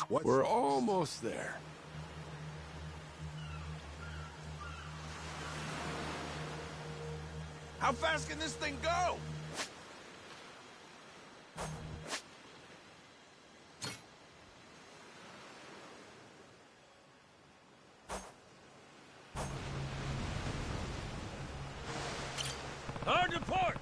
We're almost there. How fast can this thing go? Hard to port!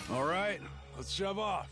All right, let's shove off.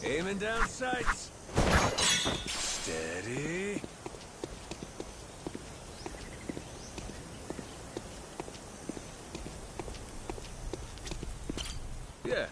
Aiming down sights. Steady. Yeah.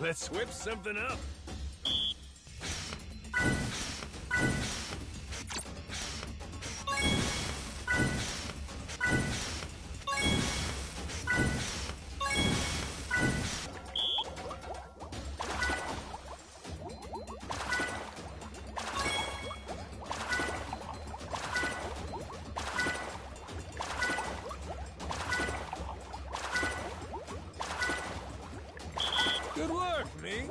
Let's whip something up. Good work, me.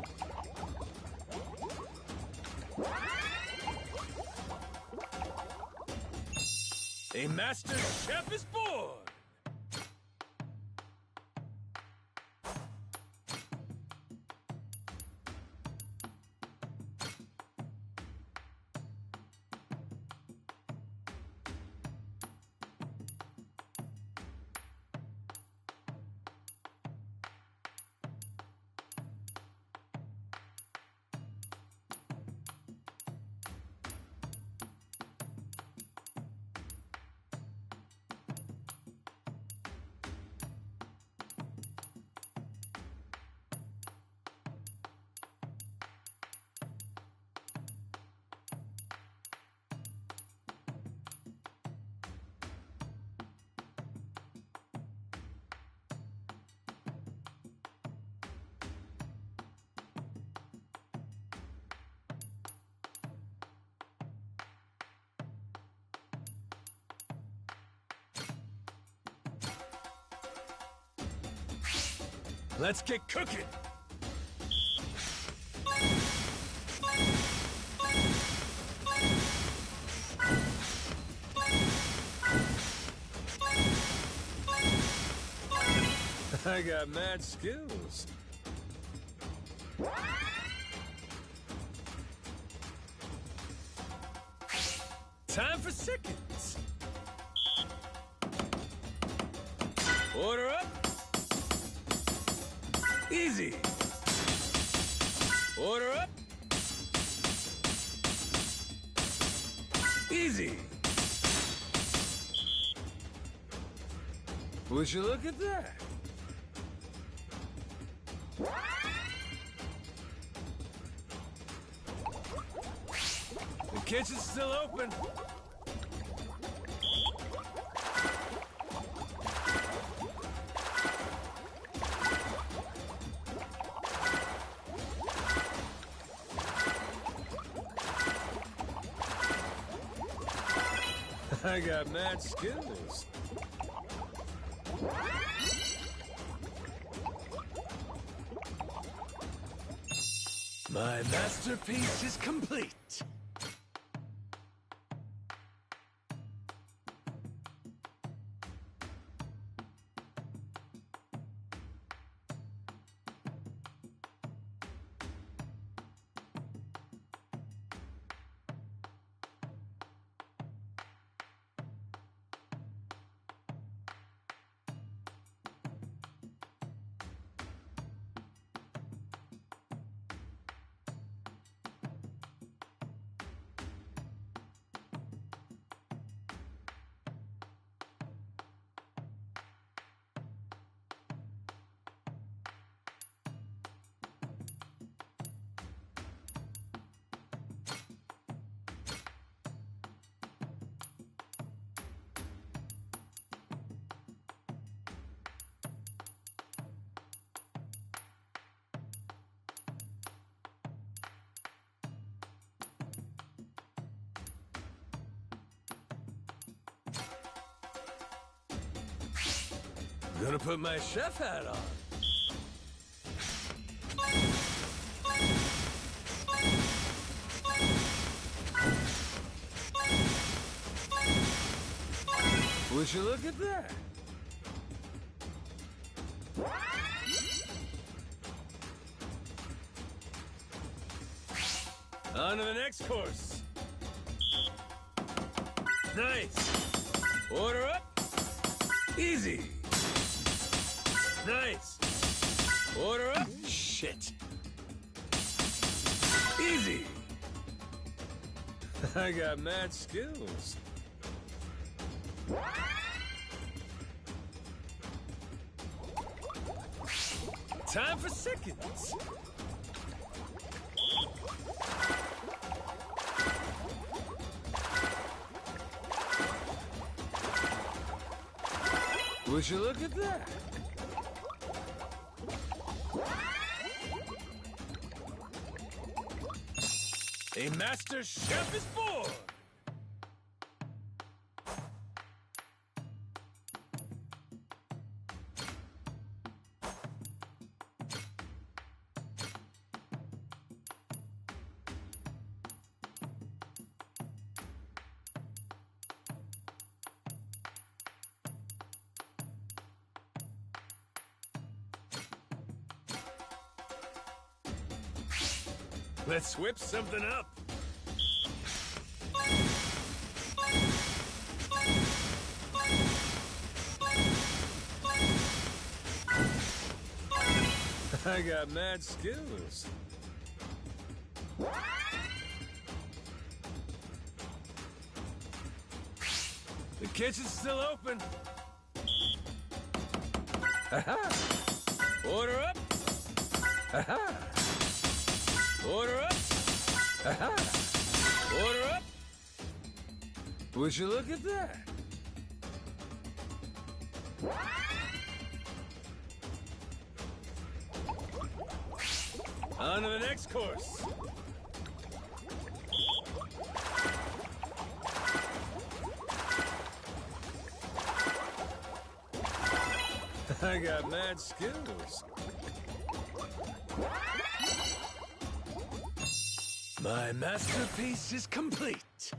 A master chef is born! Let's get cooking. I got mad skills. Time for seconds. Order up. Easy. Order up. Easy. Would you look at that? The kitchen's still open. I got mad skills. My masterpiece is complete. Gonna put my chef hat on. Would you look at that? On to the next course. Nice. Order up. Easy. Nice. Order up. Shit. Easy. I got mad skills. Time for seconds. Would you look at that? A master chef is born! Let's whip something up. I got mad skills. The kitchen's still open. Order up. Order up. Order up. Would you look at that? On to the next course. I got mad skills. My masterpiece is complete.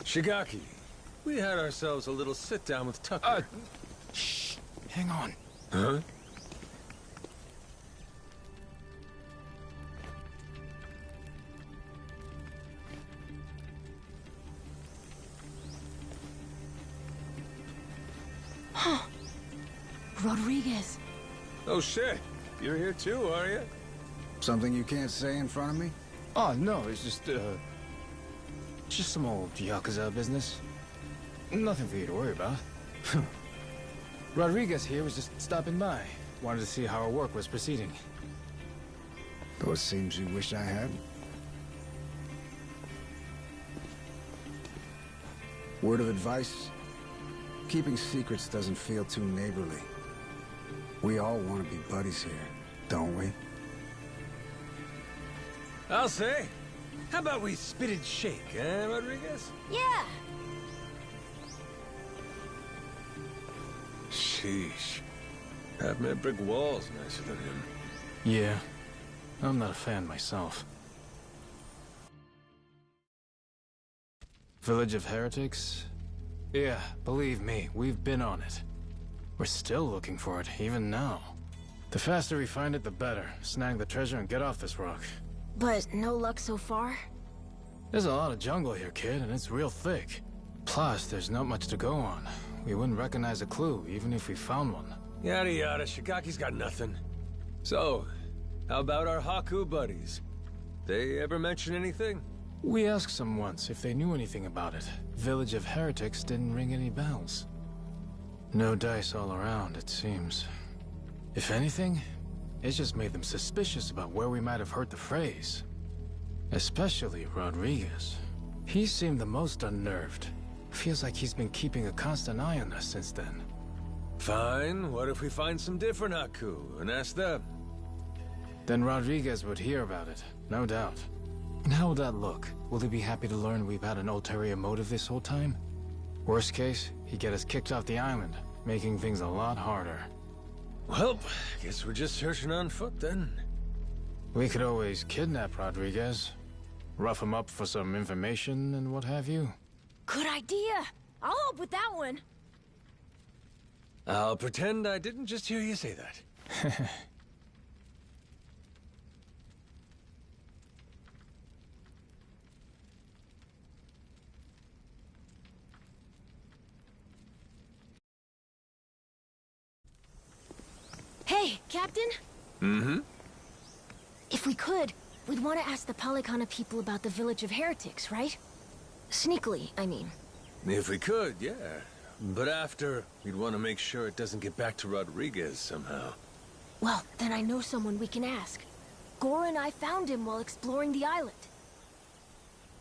Shigaki, we had ourselves a little sit-down with Tucker. Shh. Hang on. Huh? Huh. Rodriguez. Oh shit, you're here too, are you? Something you can't say in front of me? Oh, no, it's just some old Yakuza business. Nothing for you to worry about. Rodriguez here was just stopping by. Wanted to see how our work was proceeding. Those seems you wish I had. Word of advice? Keeping secrets doesn't feel too neighborly. We all want to be buddies here, don't we? I'll say. How about we spit and shake, eh, Rodriguez? Yeah. Sheesh. Half-man brick walls nicer than him. Yeah, I'm not a fan myself. Village of Heretics? Yeah, believe me, we've been on it. We're still looking for it, even now. The faster we find it, the better. Snag the treasure and get off this rock. But no luck so far? There's a lot of jungle here, kid, and it's real thick. Plus, there's not much to go on. We wouldn't recognize a clue, even if we found one. Yada yada, Shigaki's got nothing. So, how about our Haku buddies? They ever mention anything? We asked them once if they knew anything about it. Village of Heretics didn't ring any bells. No dice all around, it seems. If anything, it just made them suspicious about where we might have heard the phrase. Especially Rodriguez. He seemed the most unnerved. Feels like he's been keeping a constant eye on us since then. Fine, what if we find some different Haku and ask them? Then Rodriguez would hear about it, no doubt. And how would that look? Will he be happy to learn we've had an ulterior motive this whole time? Worst case, he'd get us kicked off the island, making things a lot harder. Well, guess we're just searching on foot then. We could always kidnap Rodriguez, rough him up for some information and what have you. Good idea. I'll help with that one. I'll pretend I didn't just hear you say that. Hey, Captain? Mm-hmm? If we could, we'd want to ask the Polycana people about the Village of Heretics, right? Sneakily, I mean. If we could, yeah. But after, we'd want to make sure it doesn't get back to Rodriguez somehow. Well, then I know someone we can ask. Gora and I found him while exploring the island.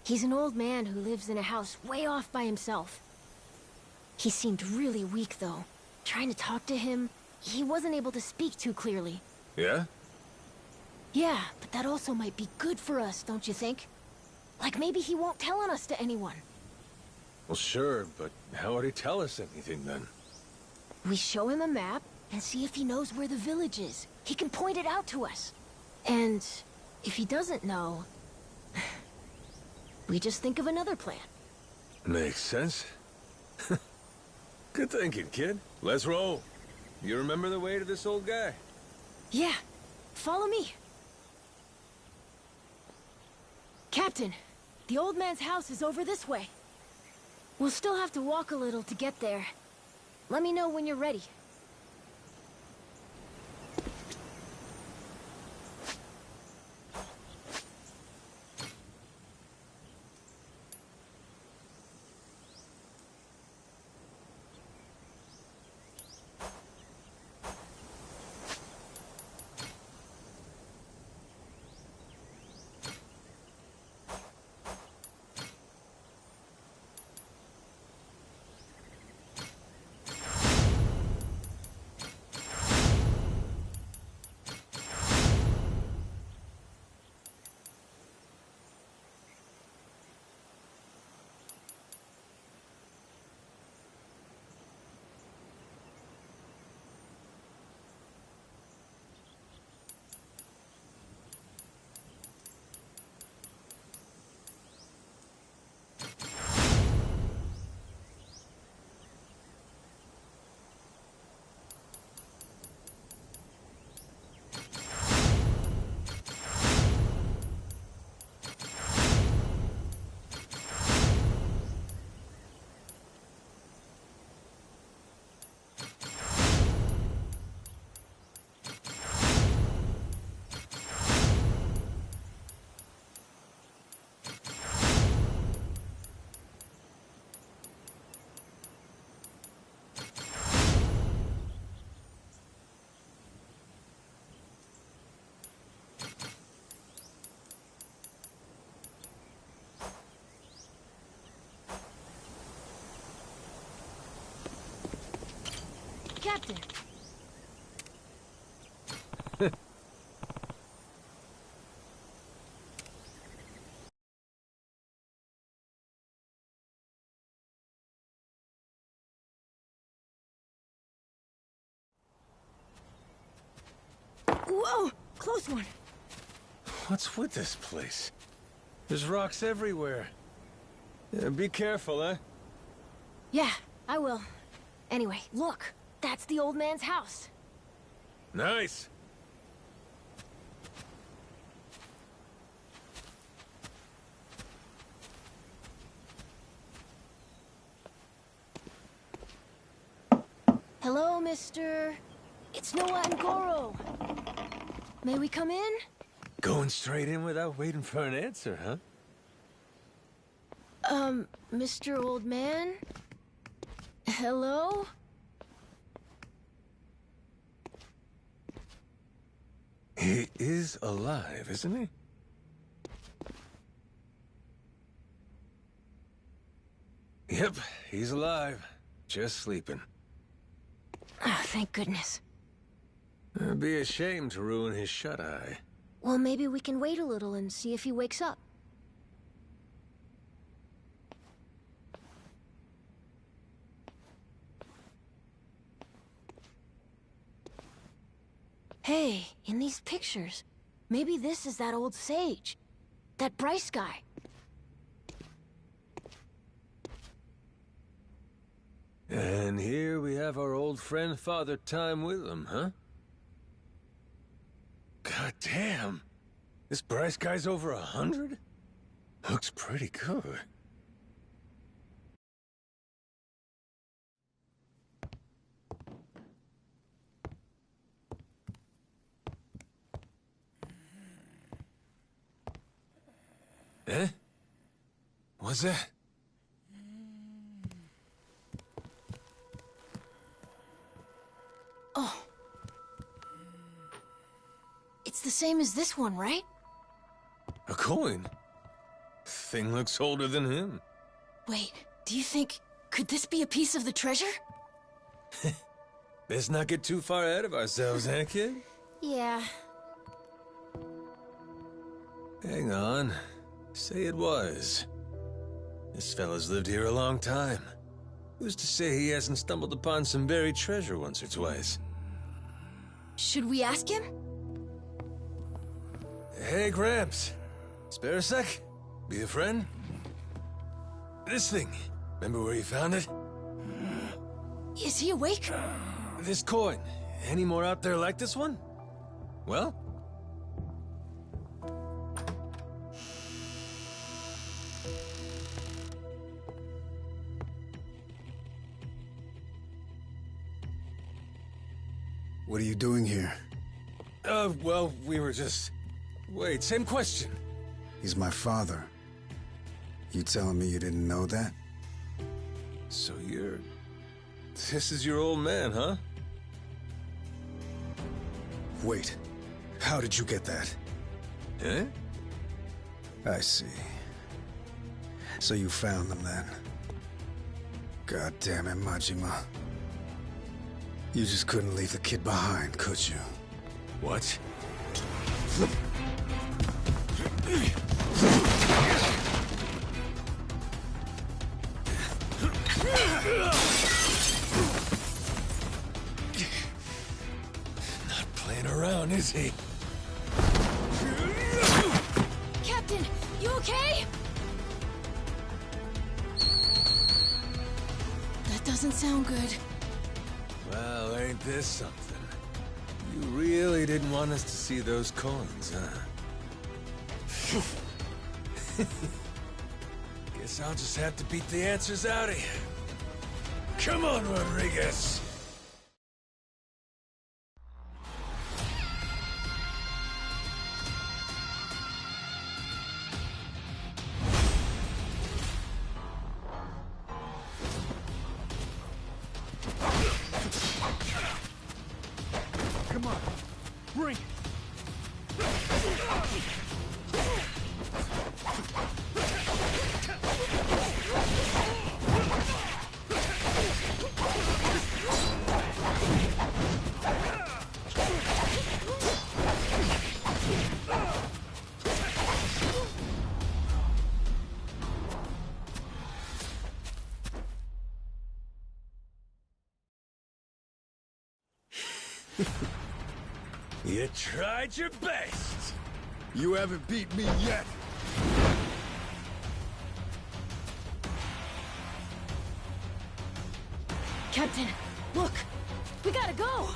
He's an old man who lives in a house way off by himself. He seemed really weak, though. Trying to talk to him, he wasn't able to speak too clearly. Yeah? Yeah, but that also might be good for us, don't you think? Like maybe he won't tell on us to anyone. Well, sure, but how would he tell us anything then? We show him a map and see if he knows where the village is. He can point it out to us. And if he doesn't know, we just think of another plan. Makes sense. Good thinking, kid. Let's roll. You remember the way to this old guy? Yeah, follow me. Captain, the old man's house is over this way. We'll still have to walk a little to get there, Let me know when you're ready. Captain! Whoa! Close one! What's with this place? There's rocks everywhere. Yeah, be careful, huh? Yeah, I will. Anyway, look! That's the old man's house. Nice! Hello, mister. It's Noah and Goro. May we come in? Going straight in without waiting for an answer, huh? Mr. Old Man? Hello? He is alive, isn't he? Yep, he's alive. Just sleeping. Oh, thank goodness. It'd be a shame to ruin his shut-eye. Well, maybe we can wait a little and see if he wakes up. Hey, in these pictures, maybe this is that old sage. That Bryce guy. And here we have our old friend Father Time with him, huh? God damn! This Bryce guy's over 100? Looks pretty good. Eh? What's that? Oh. It's the same as this one, right? A coin? Thing looks older than him. Wait, do you think... could this be a piece of the treasure? Let's not get too far ahead of ourselves, eh, kid? Yeah. Hang on. Say it was. This fella's lived here a long time. Who's to say he hasn't stumbled upon some buried treasure once or twice? Should we ask him? Hey, Gramps. Spare a sec? Be a friend? This thing. Remember where you found it? Is he awake? This coin. Any more out there like this one? Well? What are you doing here? Well, we were just... Wait, same question. He's my father. You telling me you didn't know that? So you're... This is your old man, huh? Wait. How did you get that? Eh? I see. So you found them then. God damn it, Majima. You just couldn't leave the kid behind, could you? What? Not playing around, is he? Captain, you okay? That doesn't sound good. Well, ain't this something? You really didn't want us to see those coins, huh? Guess I'll just have to beat the answers out of you. Come on, Rodriguez! Come on. Bring it. You tried your best! You haven't beat me yet. Captain, look! We gotta go!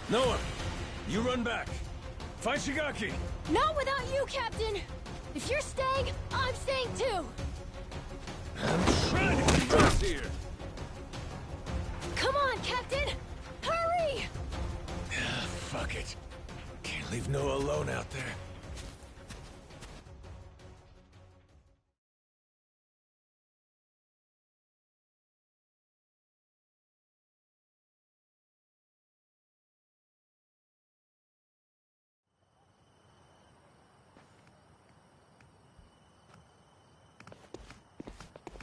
Noah, you run back. Find Shigaki. Not without you, Captain! If you're staying, I'm staying too! I'm trying to keep us here. Come on, Captain! Hurry! Fuck it. Can't leave Noah alone out there.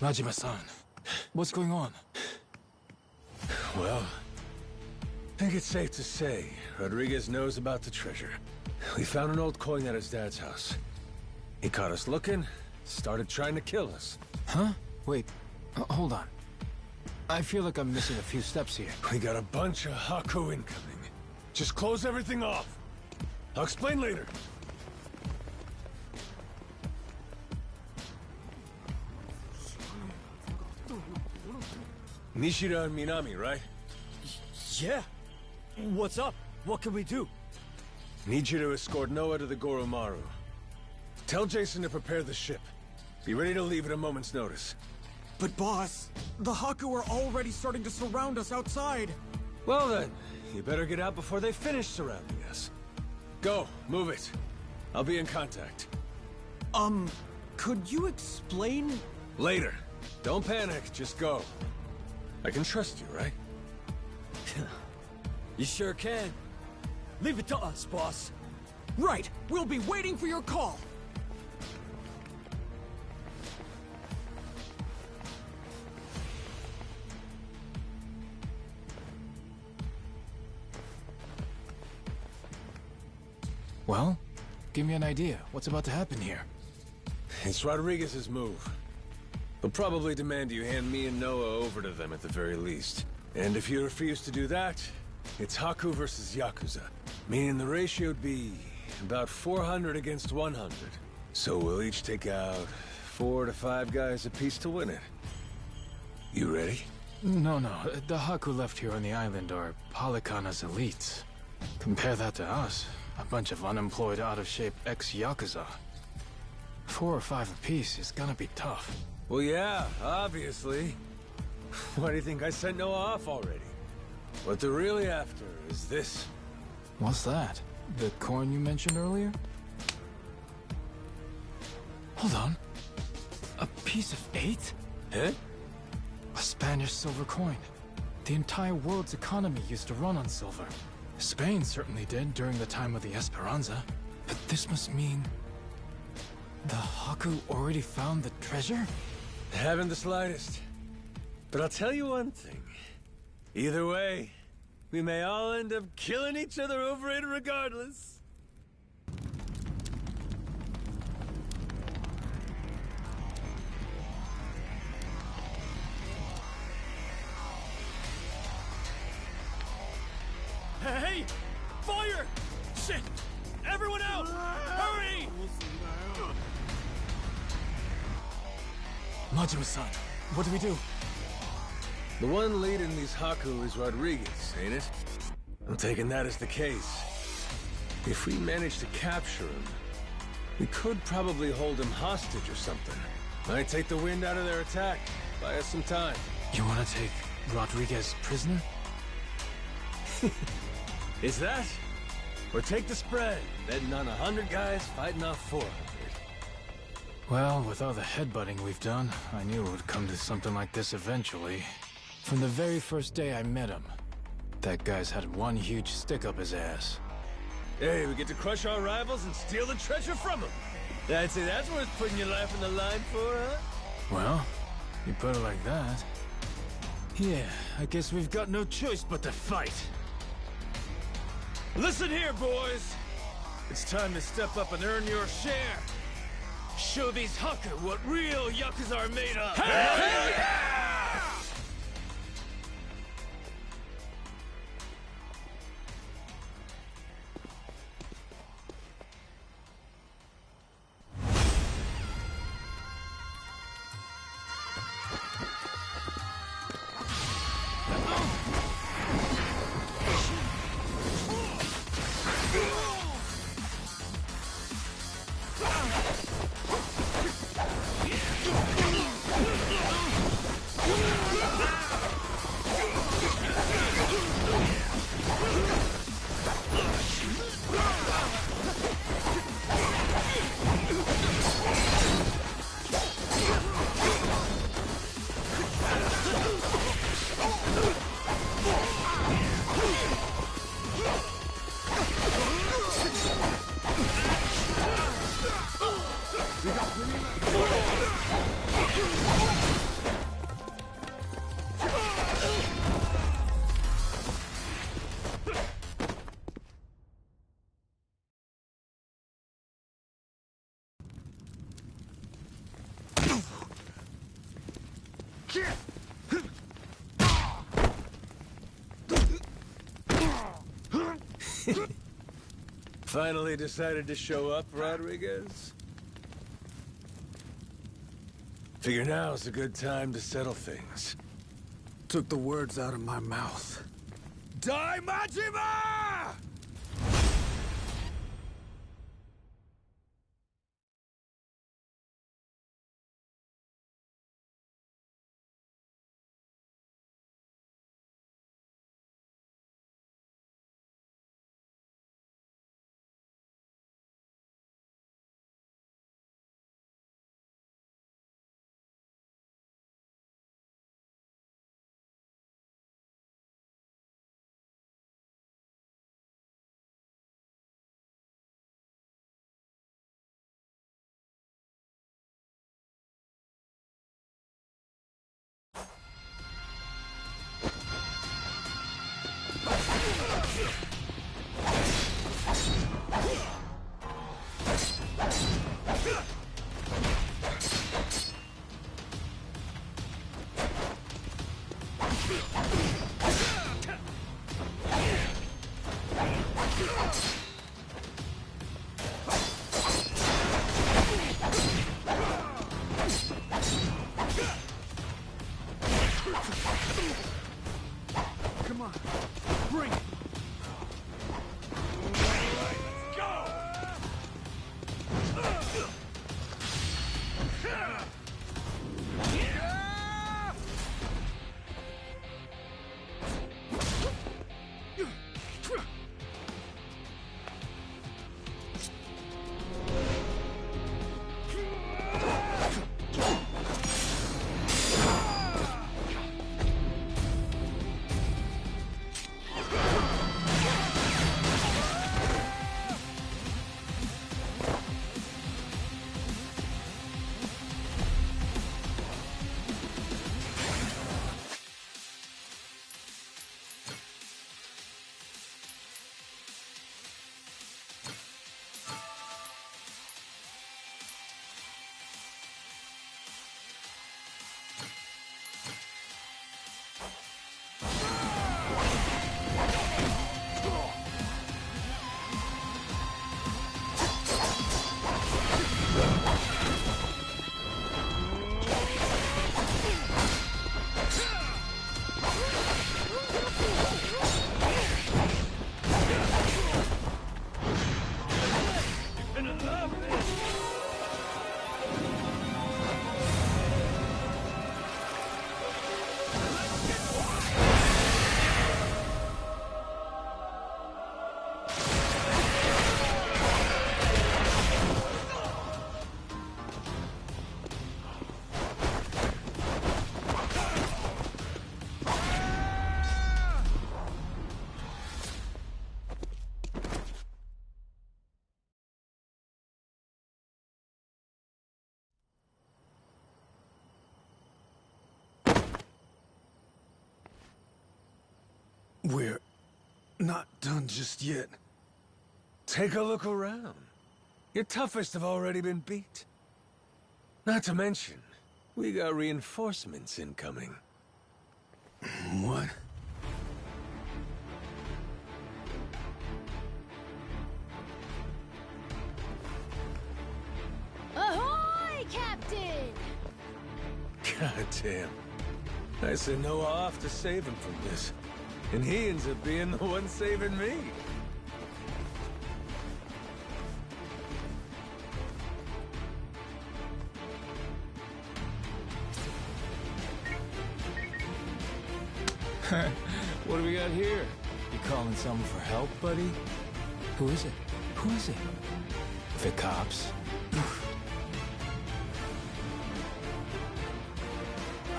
Majima-san, what's going on? Well, I think it's safe to say Rodriguez knows about the treasure. We found an old coin at his dad's house. He caught us looking, started trying to kill us. Huh? Wait, hold on. I feel like I'm missing a few steps here. We got a bunch of Haku incoming. Just close everything off. I'll explain later. Nishida and Minami, right? Yeah. What's up? What can we do? Need you to escort Noah to the Goromaru. Tell Jason to prepare the ship. Be ready to leave at a moment's notice. But boss, the Haku are already starting to surround us outside. Well then, you better get out before they finish surrounding us. Go, move it. I'll be in contact. Could you explain? Later. Don't panic, just go. I can trust you, right? You sure can. Leave it to us, boss. Right, we'll be waiting for your call. Well, give me an idea. What's about to happen here? It's Rodriguez's move. They'll probably demand you hand me and Noah over to them at the very least. And if you refuse to do that, it's Haku versus Yakuza. Meaning the ratio would be about 400 against 100. So we'll each take out 4 to 5 guys apiece to win it. You ready? No. The Haku left here on the island are Polycana's elites. Compare that to us. A bunch of unemployed, out-of-shape ex-Yakuza. 4 or 5 apiece is gonna be tough. Well, yeah, obviously. Why do you think I sent Noah off already? What they're really after is this. What's that? The coin you mentioned earlier? Hold on. A piece of 8? Huh? A Spanish silver coin. The entire world's economy used to run on silver. Spain certainly did during the time of the Esperanza. But this must mean... the Haku already found the treasure? Haven't the slightest. But I'll tell you one thing. Either way, we may all end up killing each other over it regardless. Hey! Fire! Shit! Everyone out! Hurry! Majima-san, what do we do? The one leading these Haku is Rodriguez, ain't it? I'm taking that as the case. If we manage to capture him, we could probably hold him hostage or something. Might take the wind out of their attack. Buy us some time. You want to take Rodriguez prisoner? Is that? Or take the spread, betting on 100 guys fighting off 400. Well, with all the headbutting we've done, I knew it would come to something like this eventually. From the very first day I met him, that guy's had one huge stick up his ass. Hey, we get to crush our rivals and steal the treasure from them. I'd say that's worth putting your life on the line for, huh? Well, you put it like that. Yeah, I guess we've got no choice but to fight. Listen here, boys! It's time to step up and earn your share! Show these Haku what real Yakuza are made of! Hell yeah! Finally decided to show up, Rodriguez? Figure now's a good time to settle things. Took the words out of my mouth. Die, Majima! We're not done just yet. Take a look around. Your toughest have already been beat. Not to mention, we got reinforcements incoming. What? Ahoy, Captain! Goddamn. I sent Noah off to save him from this. And he ends up being the one saving me. What do we got here? You calling someone for help, buddy? Who is it? Who is it? The cops.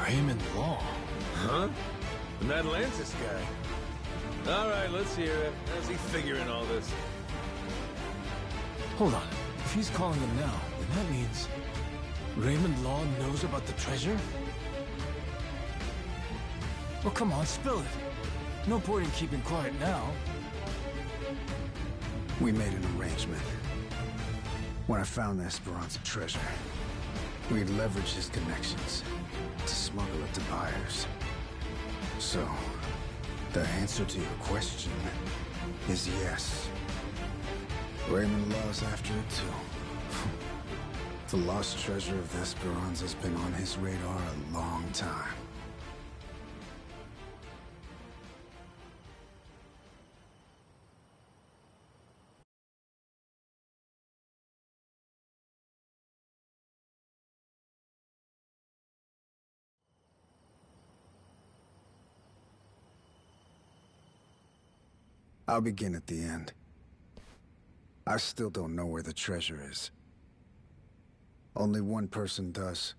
Raymond Law. Huh? The Atlantis guy. All right, let's hear it. How's he figuring all this? Hold on. If he's calling them now, then that means Raymond Law knows about the treasure? Well, come on, spill it. No point in keeping quiet now. We made an arrangement. When I found the Esperanza treasure, we'd leverage his connections to smuggle it to buyers. So, the answer to your question is yes. Raymond Law's after it too. The lost treasure of the Esperanza's been on his radar a long time. I'll begin at the end. I still don't know where the treasure is. Only one person does.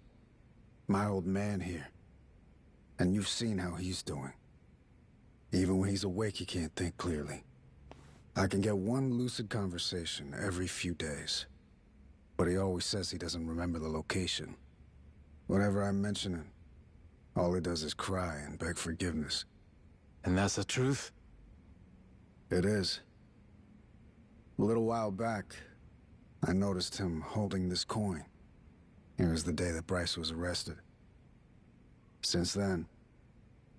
My old man here. And you've seen how he's doing. Even when he's awake, he can't think clearly. I can get one lucid conversation every few days. But he always says he doesn't remember the location. Whenever I mention it, all he does is cry and beg forgiveness. And that's the truth? It is. A little while back, I noticed him holding this coin. It was the day that Bryce was arrested. Since then,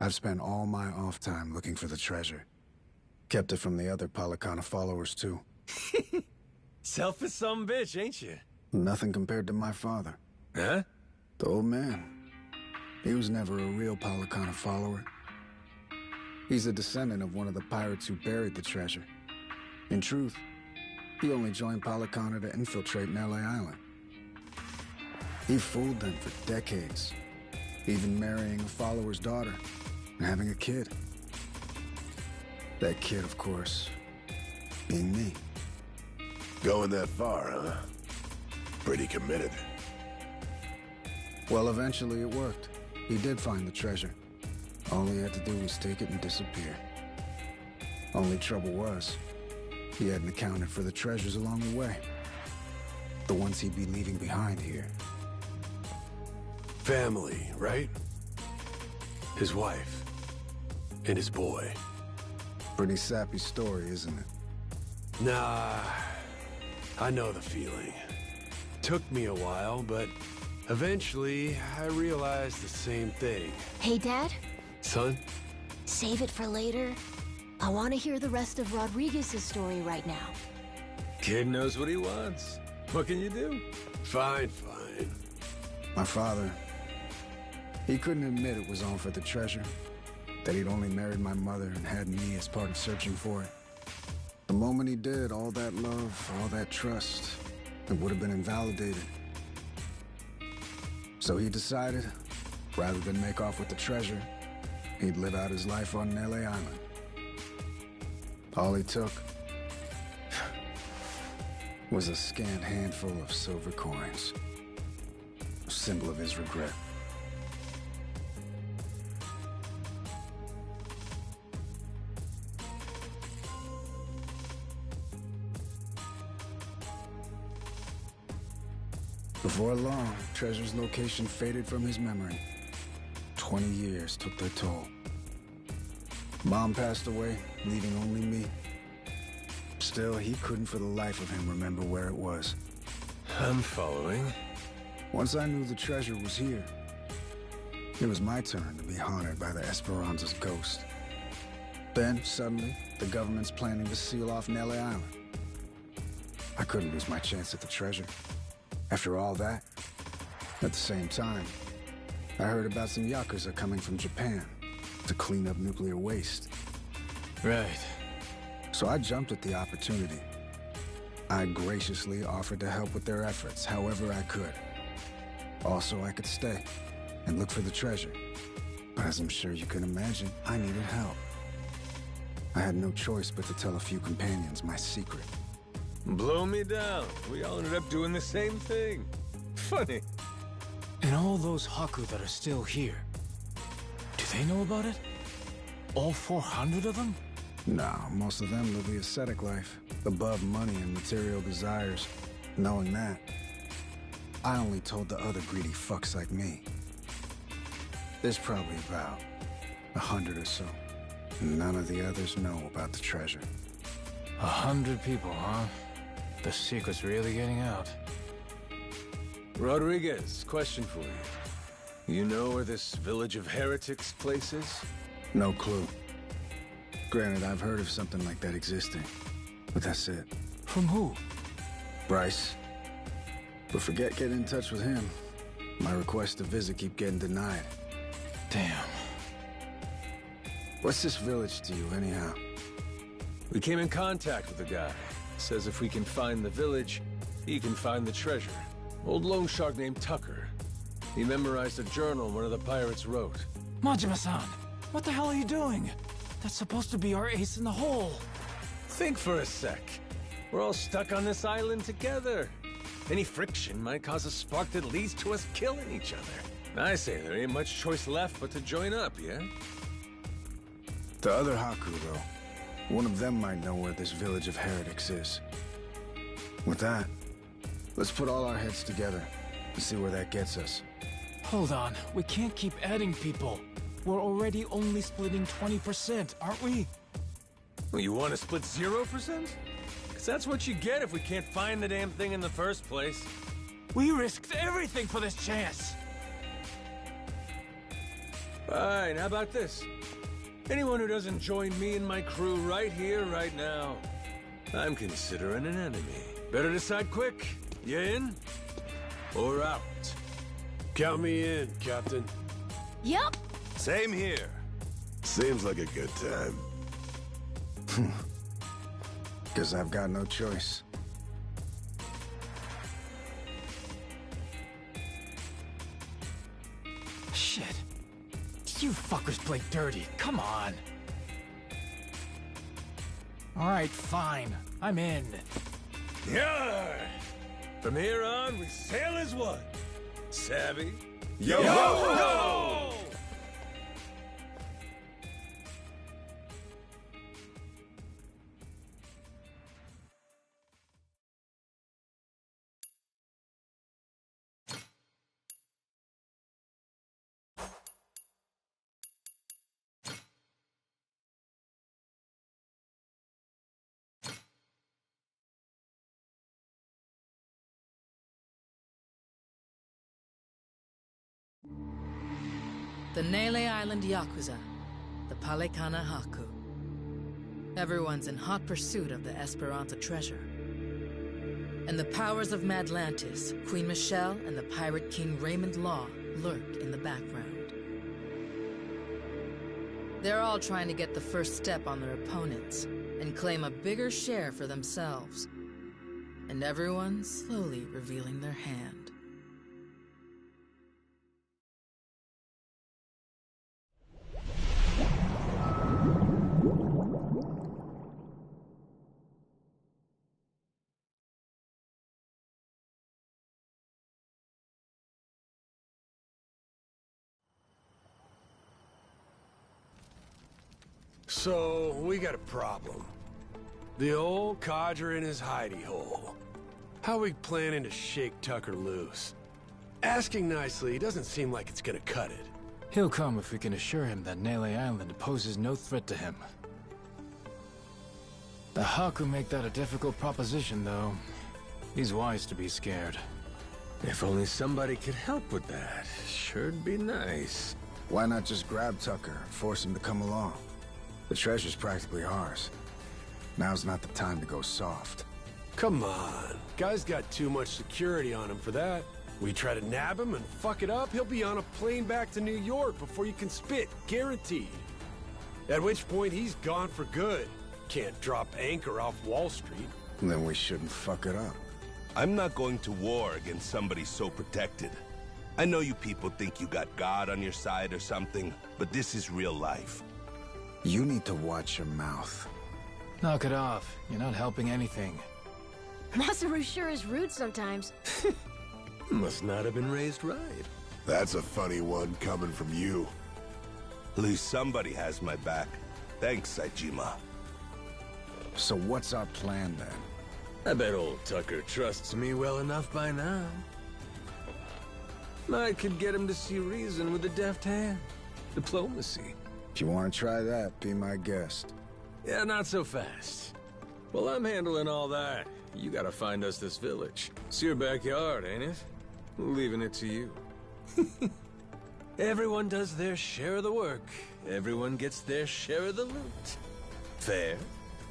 I've spent all my off time looking for the treasure. Kept it from the other Palicana followers, too. Selfish some bitch, ain't you? Nothing compared to my father. Huh? The old man. He was never a real Palicana follower. He's a descendant of one of the pirates who buried the treasure. In truth, he only joined Palicana to infiltrate L.A. Island. He fooled them for decades, even marrying a follower's daughter and having a kid. That kid, of course, being me. Going that far, huh? Pretty committed. Well, eventually it worked. He did find the treasure. All he had to do was take it and disappear. Only trouble was, he hadn't accounted for the treasures along the way. The ones he'd be leaving behind here. Family, right? His wife. And his boy. Pretty sappy story, isn't it? Nah, I know the feeling. Took me a while, but eventually I realized the same thing. Hey, Dad? Son? Save it for later. I want to hear the rest of Rodriguez's story right now. Kid knows what he wants. What can you do? Fine, fine. My father, he couldn't admit it was all for the treasure. That he'd only married my mother and had me as part of searching for it. The moment he did, all that love, all that trust, it would have been invalidated. So he decided, rather than make off with the treasure, he'd live out his life on L.A. Island. All he took was a scant handful of silver coins. A symbol of his regret. Before long, Treasure's location faded from his memory. 20 years took their toll. Mom passed away, leaving only me. Still, he couldn't for the life of him remember where it was. I'm following. Once I knew the treasure was here, it was my turn to be haunted by the Esperanza's ghost. Then, suddenly, the government's planning to seal off Nele Island. I couldn't lose my chance at the treasure. After all that, at the same time, I heard about some Yakuza coming from Japan to clean up nuclear waste. Right. So I jumped at the opportunity. I graciously offered to help with their efforts however I could. Also, I could stay and look for the treasure. But as I'm sure you can imagine, I needed help. I had no choice but to tell a few companions my secret. Blow me down. We all ended up doing the same thing. Funny. And all those Haku that are still here, do they know about it? All 400 of them? No, most of them live the ascetic life, above money and material desires. Knowing that, I only told the other greedy fucks like me. There's probably about 100 or so. None of the others know about the treasure. 100 people, huh? The secret's really getting out. Rodriguez, question for you. You know where this village of heretics place is? No clue. Granted, I've heard of something like that existing, but that's it. From who? Bryce. But forget getting in touch with him. My requests to visit keep getting denied. Damn. What's this village to you, anyhow? We came in contact with the guy. Says if we can find the village, he can find the treasure. Old loan shark named Tucker. He memorized a journal one of the pirates wrote. Majima-san, what the hell are you doing? That's supposed to be our ace in the hole. Think for a sec. We're all stuck on this island together. Any friction might cause a spark that leads to us killing each other. I say there ain't much choice left but to join up, yeah? The other Haku, though. One of them might know where this village of heretics is. With that, let's put all our heads together and see where that gets us. Hold on, we can't keep adding people. We're already only splitting 20%, aren't we? Well, you want to split 0%? Because that's what you get if we can't find the damn thing in the first place. We risked everything for this chance. Fine, how about this? Anyone who doesn't join me and my crew right here, right now, I'm considering an enemy. Better decide quick. You in? Or out? Count me in, Captain. Yup. Same here. Seems like a good time. Guess I've got no choice. Shit. You fuckers play dirty. Come on. All right, fine. I'm in. Yarr! From here on, we sail as one. Savvy? Yo! Yo! The Nele Island Yakuza, the Palekana Haku. Everyone's in hot pursuit of the Esperanza treasure. And the powers of Madlantis, Queen Michelle, and the Pirate King Raymond Law lurk in the background. They're all trying to get the first step on their opponents and claim a bigger share for themselves. And everyone's slowly revealing their hand. So, we got a problem. The old codger in his hidey hole. How we planning to shake Tucker loose? Asking nicely doesn't seem like it's gonna cut it. He'll come if we can assure him that Nele Island poses no threat to him. The Haku make that a difficult proposition, though. He's wise to be scared. If only somebody could help with that. Sure'd be nice. Why not just grab Tucker and force him to come along? The treasure's practically ours. Now's not the time to go soft. Come on. Guy's got too much security on him for that. We try to nab him and fuck it up, he'll be on a plane back to New York before you can spit, guaranteed. At which point, he's gone for good. Can't drop anchor off Wall Street. Then we shouldn't fuck it up. I'm not going to war against somebody so protected. I know you people think you got God on your side or something, but this is real life. You need to watch your mouth. Knock it off. You're not helping anything. Masaru sure is rude sometimes. Must not have been raised right. That's a funny one coming from you. At least somebody has my back. Thanks, Saejima. So what's our plan then? I bet old Tucker trusts me well enough by now. I could get him to see reason with a deft hand. Diplomacy. If you want to try that, be my guest. Yeah, not so fast. Well, I'm handling all that. You gotta find us this village. It's your backyard, ain't it? Leaving it to you. Everyone does their share of the work. Everyone gets their share of the loot. Fair?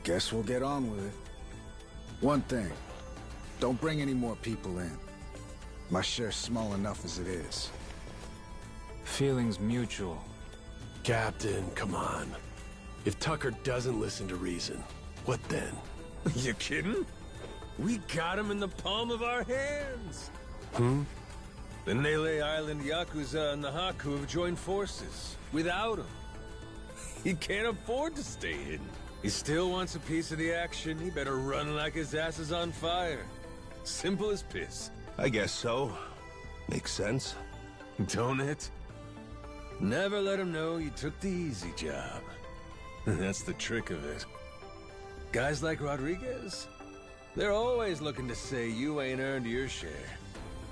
Guess we'll get on with it. One thing. Don't bring any more people in. My share's small enough as it is. Feelings mutual. Captain, come on. If Tucker doesn't listen to reason, what then? You kidding? We got him in the palm of our hands. The Nele Island Yakuza and the Haku have joined forces. Without him, he can't afford to stay hidden. He still wants a piece of the action. He better run like his ass is on fire. Simple as piss. I guess so. Makes sense. Don't it? Never let him know you took the easy job. That's the trick of it. Guys like Rodriguez, they're always looking to say you ain't earned your share.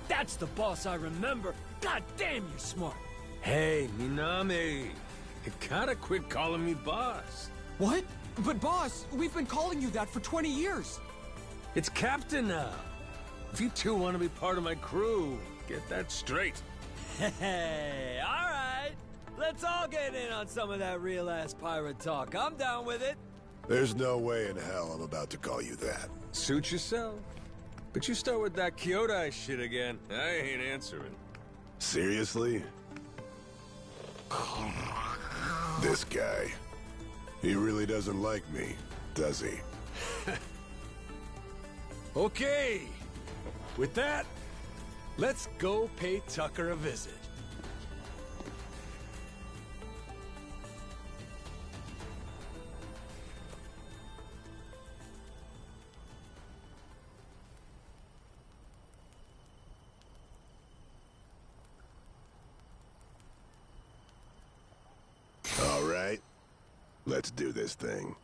That's the boss I remember. God damn, you're smart. Hey, Minami, you gotta quit calling me boss. What? But boss, we've been calling you that for 20 years. It's Captain now. If you two want to be part of my crew, get that straight. Hey, all right. Let's all get in on some of that real-ass pirate talk. I'm down with it. There's no way in hell I'm about to call you that. Suit yourself. But you start with that Kyodai shit again, I ain't answering. Seriously? This guy. He really doesn't like me, does he? Okay. With that, let's go pay Tucker a visit. All right. Let's do this thing.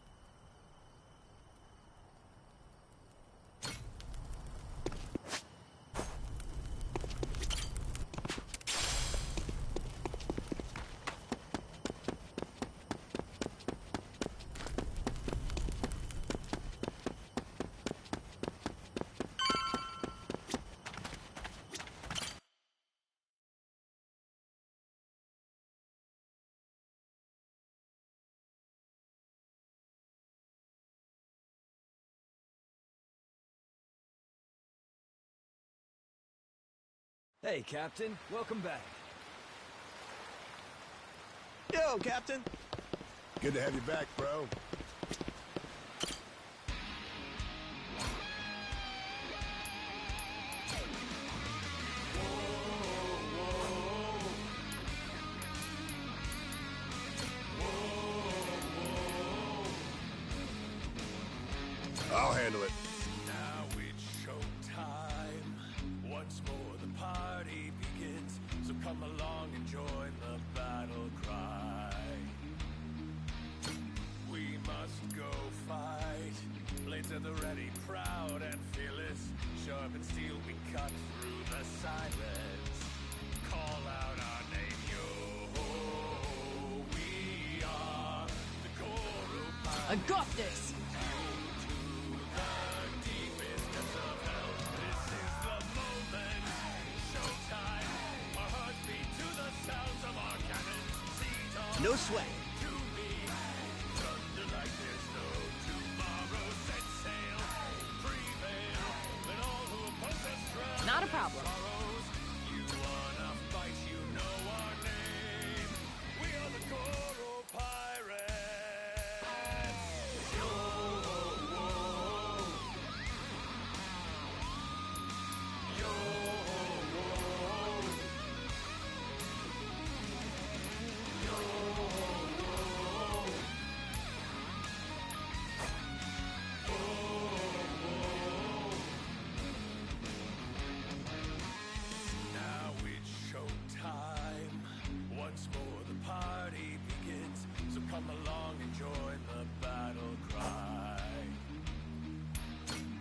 Hey, Captain. Welcome back. Yo, Captain. Good to have you back, bro. I'll handle it. Now it's showtime. Once more the party begins. So come along and join the battle cry. We must go fight. Blades at the ready, proud and fearless. Sharp steel we cut through the silence. Call out our name, yo. I got this! No sweat. Not a problem.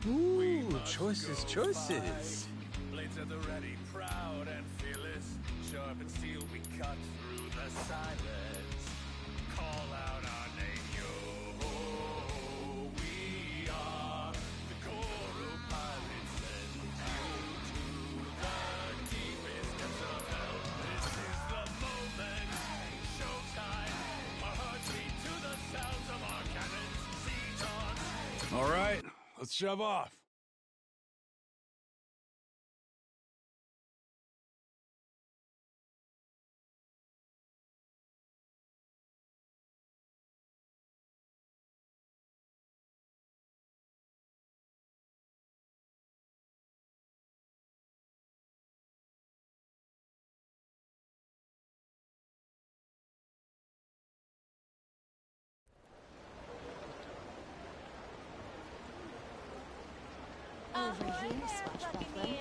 Ooh, choices, choices. Blades at the ready, proud and fearless. Sharp and steel, we cut through the silence. Call out our name, yo. We are the Goro Pirates, send you to the deepest depths of hell. This is the moment, showtime. Our hearts beat to the sounds of our cannons. Siege on. All right, let's shove off. Over here, swashbuckler.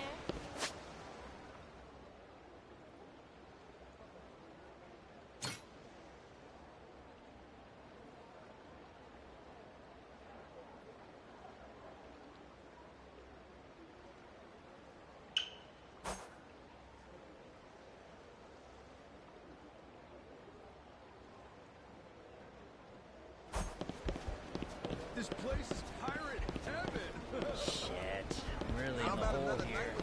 This place is pirate heaven. Shit, I'm really in the hole here.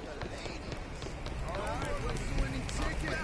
All right, what's the winning ticket?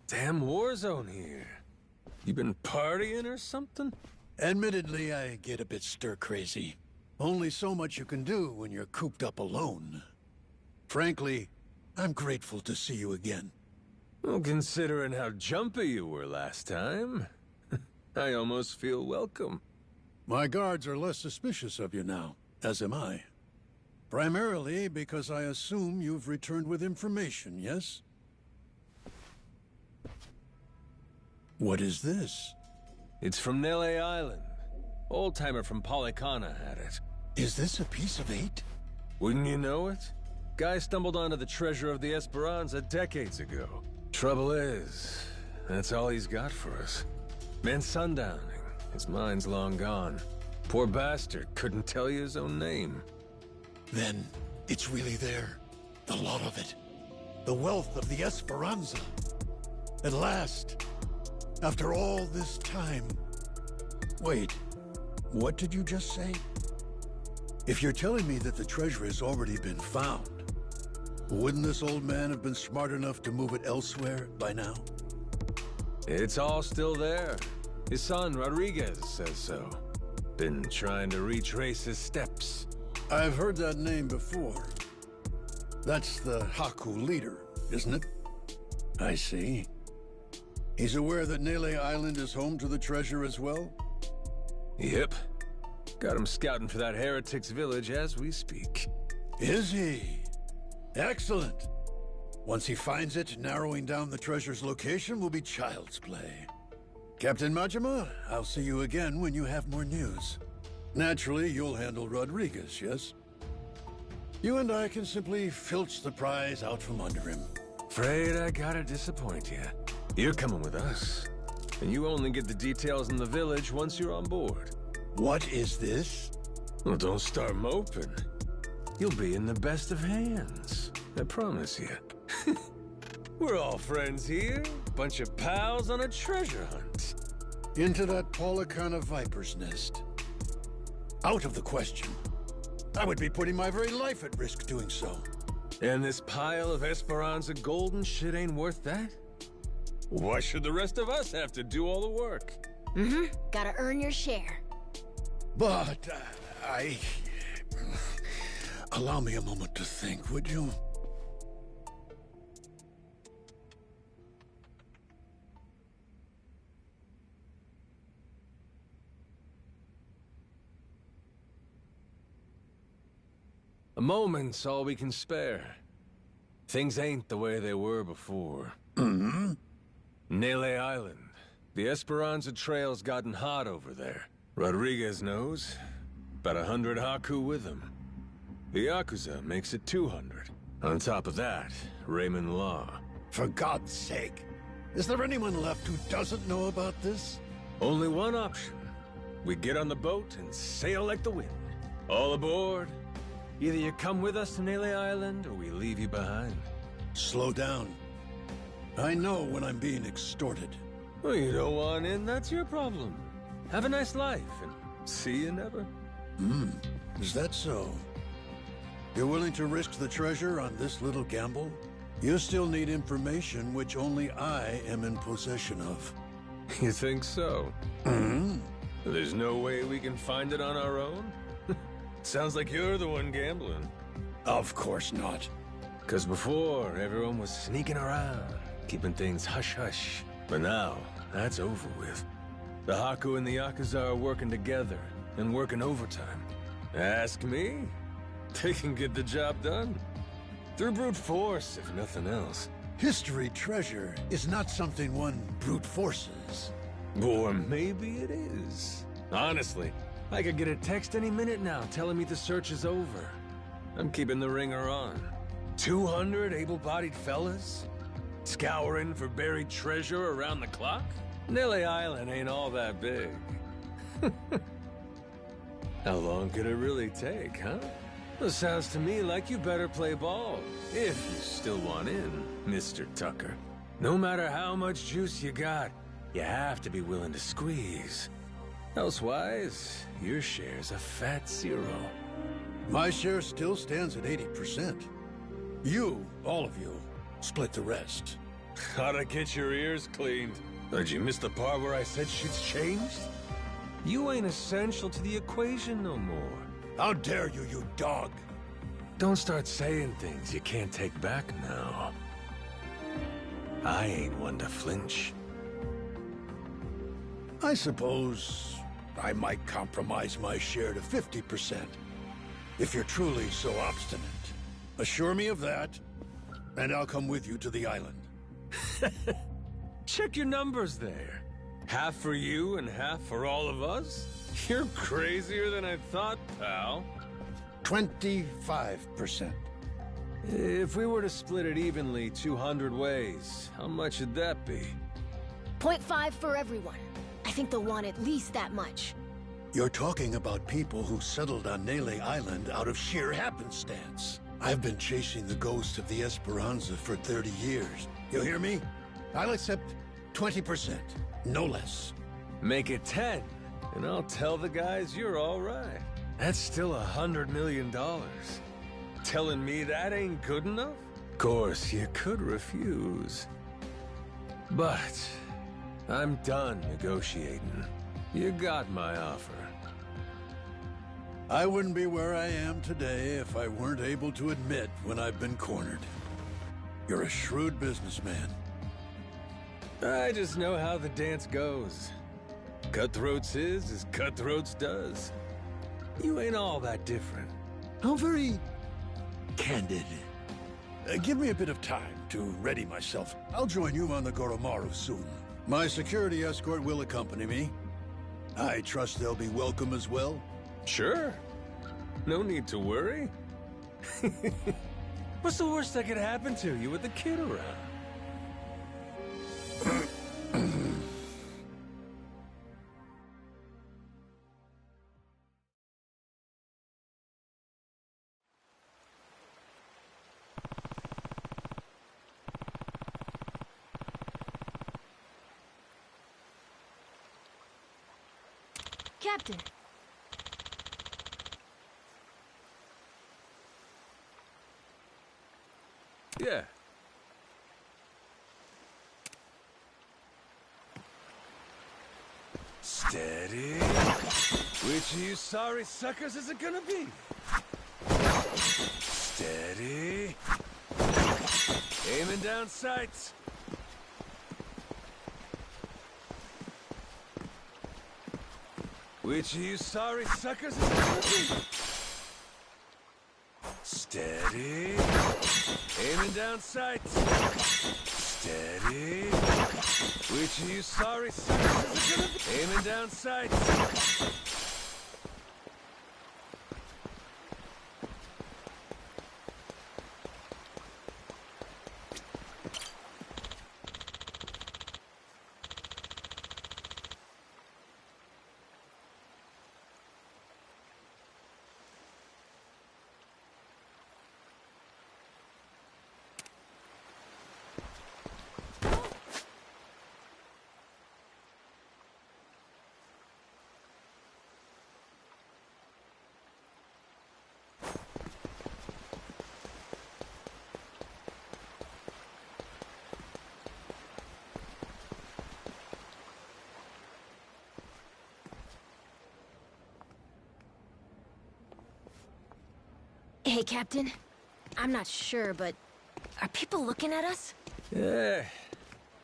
Damn war zone here. You been partying or something? Admittedly, I get a bit stir-crazy. Only so much you can do when you're cooped up alone. Frankly, I'm grateful to see you again. Well, considering how jumpy you were last time, I almost feel welcome. My guards are less suspicious of you now, as am I. Primarily because I assume you've returned with information, yes? What is this? It's from Nele Island. Old-timer from Polycana had it. Is this a piece of 8? Wouldn't you know it? Guy stumbled onto the treasure of the Esperanza decades ago. Trouble is, that's all he's got for us. Man sundowning. His mind's long gone. Poor bastard couldn't tell you his own name. Then, it's really there. The lot of it. The wealth of the Esperanza. At last. After all this time. Wait, what did you just say? If you're telling me that the treasure has already been found, wouldn't this old man have been smart enough to move it elsewhere by now? It's all still there. His son, Rodriguez, says so. Been trying to retrace his steps. I've heard that name before. That's the Haku leader, isn't it? I see. He's aware that Nele Island is home to the treasure as well? Yep. Got him scouting for that heretic's village as we speak. Is he? Excellent. Once he finds it, narrowing down the treasure's location will be child's play. Captain Majima, I'll see you again when you have more news. Naturally, you'll handle Rodriguez, yes? You and I can simply filch the prize out from under him. Afraid I gotta disappoint you. You're coming with us. And you only get the details in the village once you're on board. What is this? Well, don't start moping. You'll be in the best of hands. I promise you. We're all friends here. Bunch of pals on a treasure hunt. Into that Paulacana viper's nest. Out of the question. I would be putting my very life at risk doing so. And this pile of Esperanza golden shit ain't worth that? Why should the rest of us have to do all the work? Mm-hmm. Gotta earn your share. But, allow me a moment to think, would you? A moment's all we can spare. Things ain't the way they were before. Mm-hmm. Nele Island. The Esperanza Trail's gotten hot over there. Rodriguez knows. About 100 Haku with him. The Yakuza makes it 200. On top of that, Raymond Law. For God's sake. Is there anyone left who doesn't know about this? Only one option. We get on the boat and sail like the wind. All aboard. Either you come with us to Nele Island, or we leave you behind. Slow down. I know when I'm being extorted. Well, you don't want in, that's your problem. Have a nice life, and see you never. Is that so? You're willing to risk the treasure on this little gamble? You still need information which only I am in possession of. You think so? Mm-hmm. There's no way we can find it on our own? Sounds like you're the one gambling. Of course not. 'Cause before, everyone was sneaking around, keeping things hush-hush. But now, that's over with. The Haku and the Yakuza are working together, and working overtime. Ask me. They can get the job done. Through brute force, if nothing else. History treasure is not something one brute forces. Or maybe it is. Honestly, I could get a text any minute now telling me the search is over. I'm keeping the ringer on. 200 able-bodied fellas? Scouring for buried treasure around the clock? Nele Island ain't all that big. How long could it really take, huh? Well, sounds to me like you better play ball, if you still want in, Mr. Tucker. No matter how much juice you got, you have to be willing to squeeze. Elsewise, your share's a fat zero. My share still stands at 80%. You, all of you, split the rest. How'd get your ears cleaned? Did you miss the part where I said shit's changed? You ain't essential to the equation no more. How dare you, you dog! Don't start saying things you can't take back now. I ain't one to flinch. I suppose I might compromise my share to 50%. If you're truly so obstinate. Assure me of that, and I'll come with you to the island. Check your numbers there. Half for you and half for all of us? You're crazier than I thought, pal. 25%. If we were to split it evenly 200 ways, how much would that be? 0.5 for everyone. I think they'll want at least that much. You're talking about people who settled on Nele Island out of sheer happenstance. I've been chasing the ghost of the Esperanza for 30 years. You hear me? I'll accept 20%, no less. Make it 10, and I'll tell the guys you're all right. That's still $100 million. Telling me that ain't good enough? Of course, you could refuse. But I'm done negotiating. You got my offer. I wouldn't be where I am today if I weren't able to admit when I've been cornered. You're a shrewd businessman. I just know how the dance goes. Cutthroats is as cutthroats does. You ain't all that different. How very candid. Give me a bit of time to ready myself. I'll join you on the Goromaru soon. My security escort will accompany me. I trust they'll be welcome as well. Sure. No need to worry. What's the worst that could happen to you with the kid around? Captain. Yeah. Steady. Which of you sorry suckers is it gonna be? Steady. Aiming down sights. Which of you sorry suckers is it gonna be? Steady. Aiming down sights. Steady. Which of you sorry suckers is it gonna be? Aiming down sights. Hey, Captain. I'm not sure, but are people looking at us? Yeah,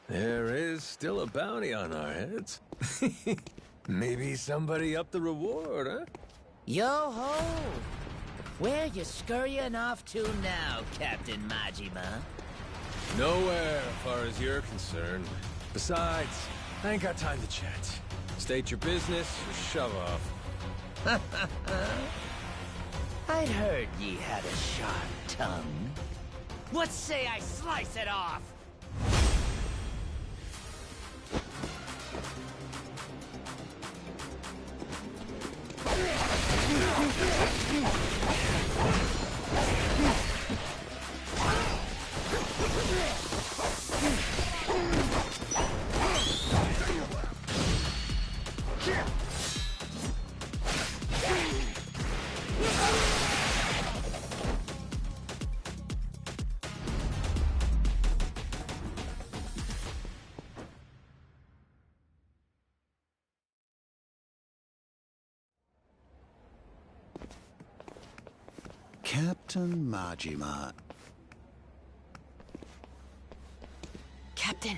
there is still a bounty on our heads. Maybe somebody upped the reward, huh? Yo-ho! Where you scurrying off to now, Captain Majima? Nowhere, as far as you're concerned. Besides, I ain't got time to chat. State your business or shove off. I'd heard ye had a sharp tongue. What say I slice it off? Captain Majima. Captain,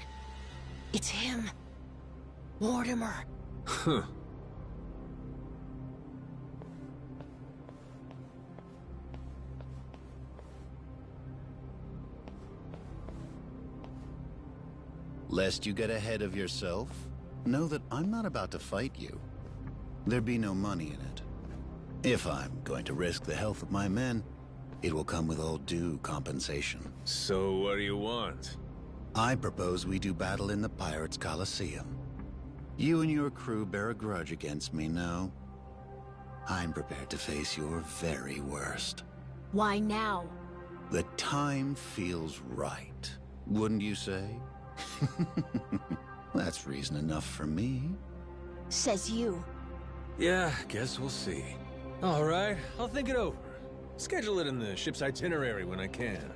it's him. Mortimer. Huh. Lest you get ahead of yourself, know that I'm not about to fight you. There'd be no money in it. If I'm going to risk the health of my men, it will come with all due compensation. So what do you want? I propose we do battle in the Pirates' Coliseum. You and your crew bear a grudge against me, no? I'm prepared to face your very worst. Why now? The time feels right, wouldn't you say? That's reason enough for me. Says you. Yeah, guess we'll see. All right, I'll think it over. Schedule it in the ship's itinerary when I can.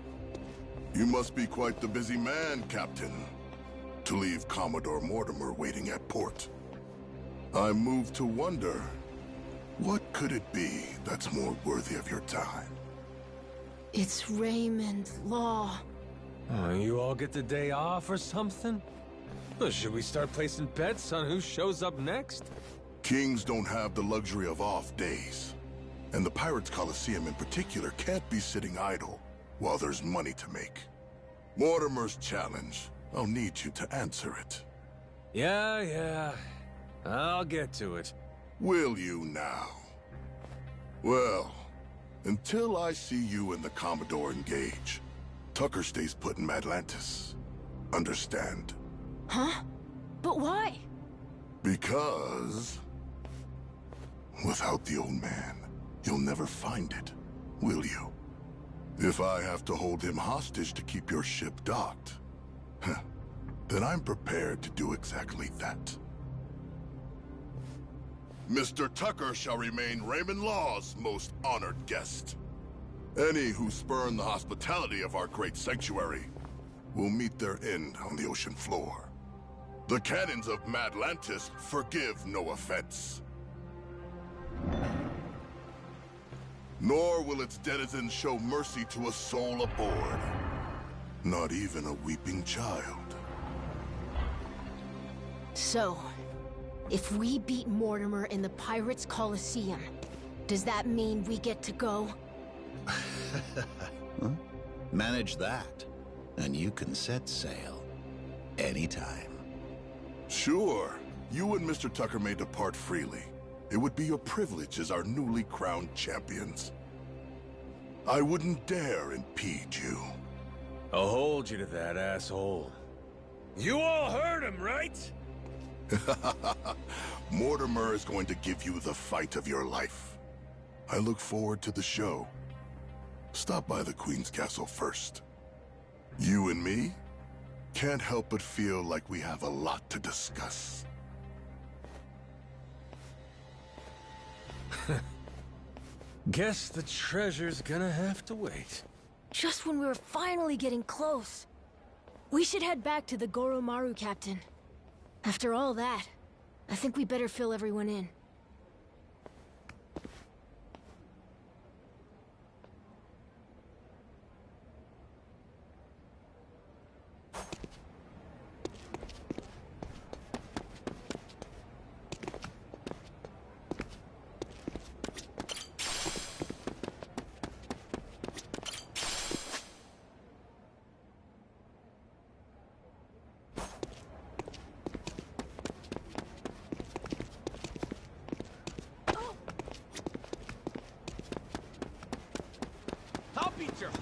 You must be quite the busy man, Captain, to leave Commodore Mortimer waiting at port. I'm moved to wonder, what could it be that's more worthy of your time? It's Raymond Law. Oh, you all get the day off or something? Well, should we start placing bets on who shows up next? Kings don't have the luxury of off days. And the Pirates Coliseum in particular can't be sitting idle while there's money to make. Mortimer's challenge. I'll need you to answer it. Yeah. I'll get to it. Will you now? Well, until I see you and the Commodore engage, Tucker stays put in Madlantis. Understand? Huh? But why? Because... without the old man, you'll never find it, will you? If I have to hold him hostage to keep your ship docked, then I'm prepared to do exactly that. Mr. Tucker shall remain Raymond Law's most honored guest. Any who spurn the hospitality of our great sanctuary will meet their end on the ocean floor. The cannons of Madlantis forgive no offense. Nor will its denizens show mercy to a soul aboard. Not even a weeping child. So, if we beat Mortimer in the Pirates Coliseum, does that mean we get to go? Huh? Manage that, and you can set sail anytime. Sure. You and Mr. Tucker may depart freely. It would be your privilege as our newly crowned champions. I wouldn't dare impede you. I'll hold you to that, asshole. You all heard him, right? Mortimer is going to give you the fight of your life. I look forward to the show. Stop by the Queen's Castle first. You and me can't help but feel like we have a lot to discuss. Guess the treasure's gonna have to wait. Just when we were finally getting close. We should head back to the Goromaru, Captain. After all that, I think we better fill everyone in.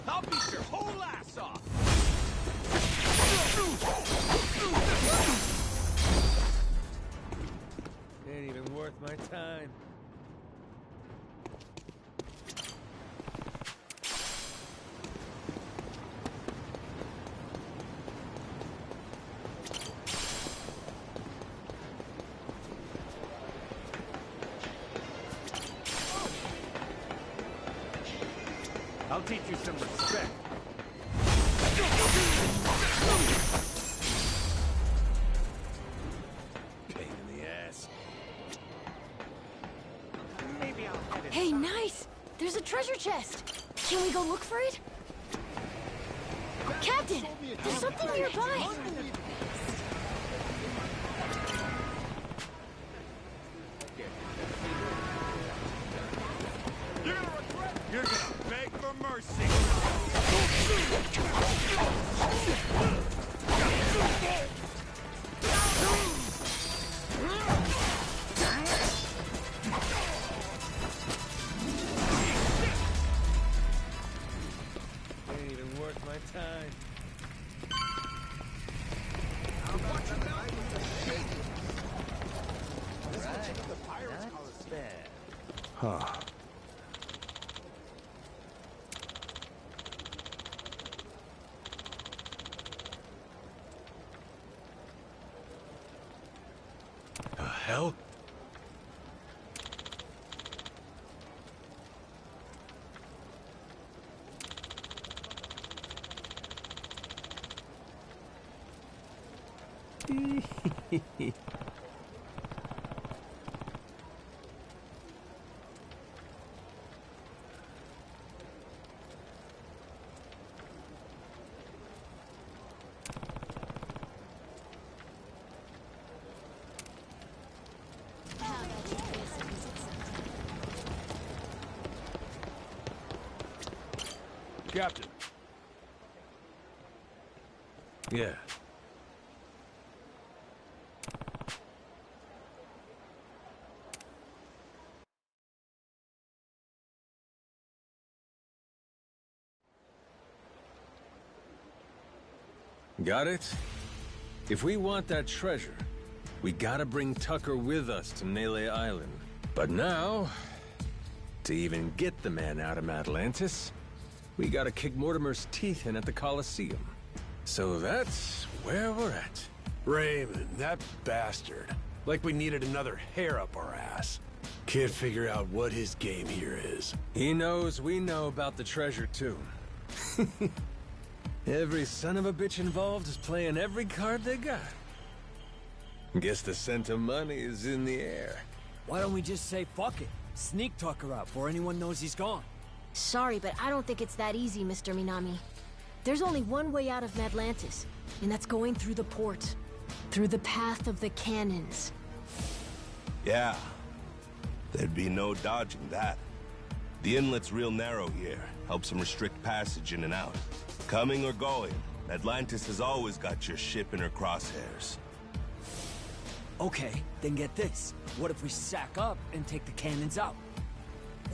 I'll beat your whole ass off! Ain't even worth my time. I'll teach you some respect. Pain in the ass. Maybe I'll head it. Hey, nice! There's a treasure chest! Can we go look for it? Captain! There's something nearby! You're gonna beg for mercy! Ain't even worth my time. Huh. The hell? Captain. Yeah. Got it? If we want that treasure, we gotta bring Tucker with us to Nele Island. But now, to even get the man out of Atlantis, we gotta kick Mortimer's teeth in at the Colosseum. So that's where we're at. Raymond, that bastard. Like we needed another hair up our ass. Can't figure out what his game here is. He knows we know about the treasure, too. Every son of a bitch involved is playing every card they got. Guess the scent of money is in the air. Why don't we just say fuck it? Sneak Tucker out before anyone knows he's gone. Sorry, but I don't think it's that easy, Mr. Minami. There's only one way out of Atlantis, and that's going through the port. Through the path of the cannons. Yeah. There'd be no dodging that. The inlet's real narrow here. Helps them restrict passage in and out. Coming or going, Atlantis has always got your ship in her crosshairs. Okay, then get this. What if we sack up and take the cannons out?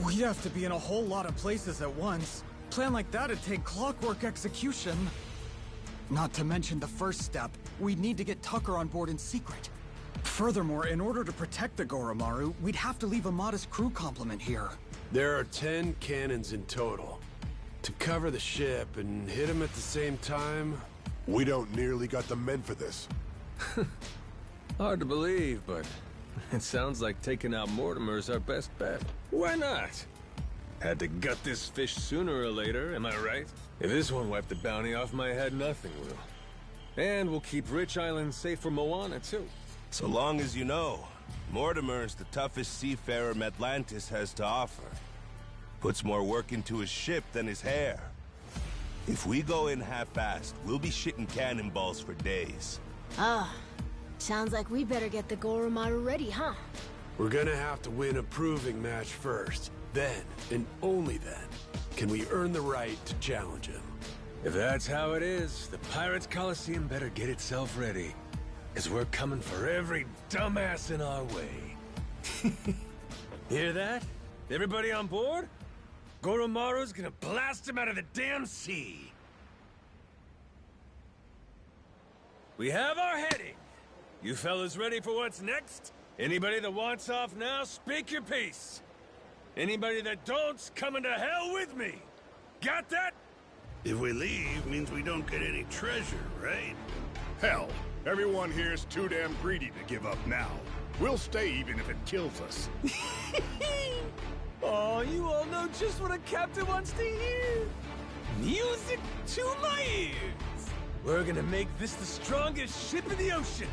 We'd have to be in a whole lot of places at once. Plan like that'd take clockwork execution. Not to mention the first step, we'd need to get Tucker on board in secret. Furthermore, in order to protect the Goromaru, we'd have to leave a modest crew complement here. There are 10 cannons in total. To cover the ship and hit them at the same time... We don't nearly got the men for this. Hard to believe, but it sounds like taking out Mortimer's our best bet. Why not? Had to gut this fish sooner or later, am I right? If this won't wipe the bounty off my head, nothing will. And we'll keep Rich Island safe for Moana, too. So long as you know, Mortimer's the toughest seafarer Atlantis has to offer. Puts more work into his ship than his hair. If we go in half-assed, we'll be shitting cannonballs for days. Ah, sounds like we better get the Goromaru ready, huh? We're gonna have to win a proving match first. Then, and only then, can we earn the right to challenge him. If that's how it is, the Pirates Coliseum better get itself ready. 'Cause we're coming for every dumbass in our way. Hear that? Everybody on board? Goromaru's gonna blast him out of the damn sea. We have our heading. You fellas ready for what's next? Anybody that wants off now, speak your piece. Anybody that don't's coming to hell with me. Got that? If we leave, means we don't get any treasure, right? Hell, everyone here's too damn greedy to give up now. We'll stay even if it kills us. Oh, you all know just what a captain wants to hear. Music to my ears. We're gonna make this the strongest ship in the ocean.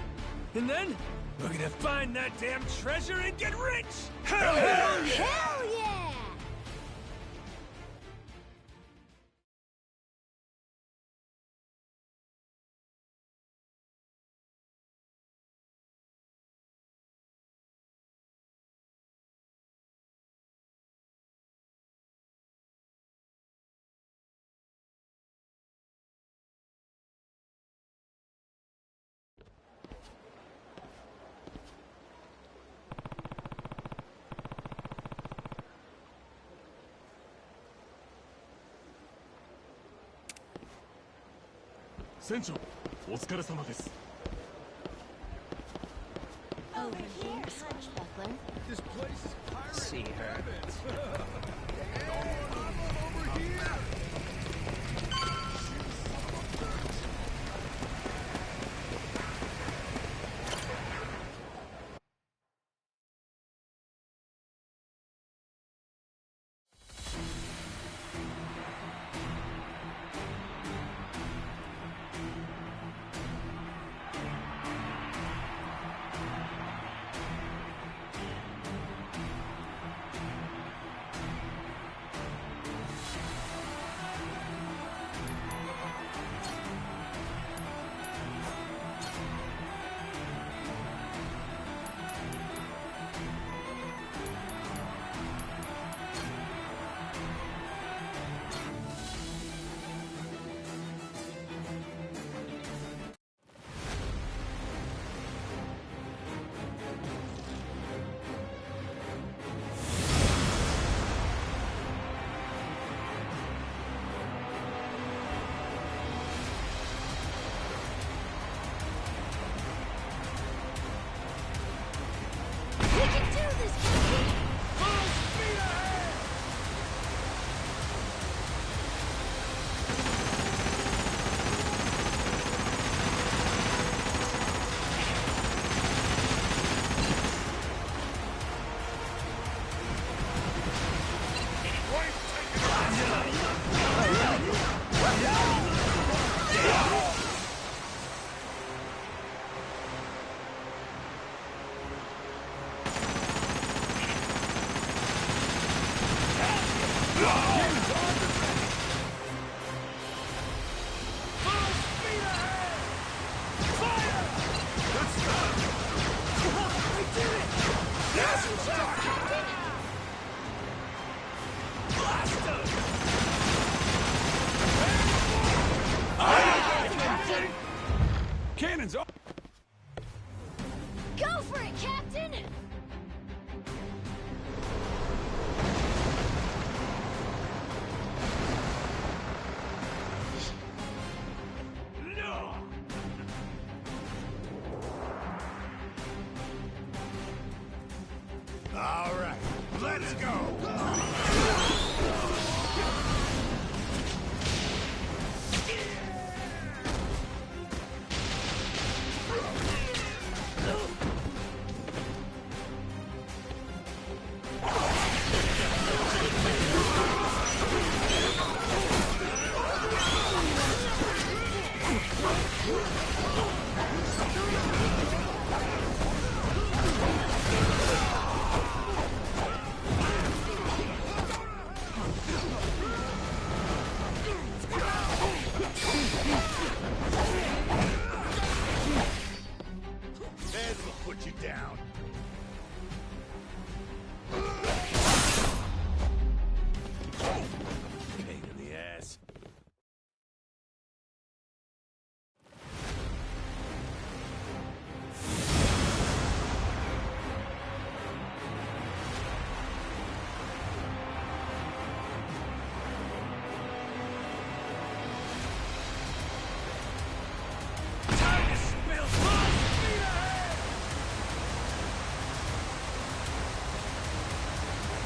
And then, we're gonna find that damn treasure and get rich! Hell yeah! Hell yeah! Sencho, お疲れ様です。 Over here, Swashbuckler. This place is pirate. See her. Over here. Cannons up! Go for it, Captain! All right, let's go! This'll put you down. Pain in the ass.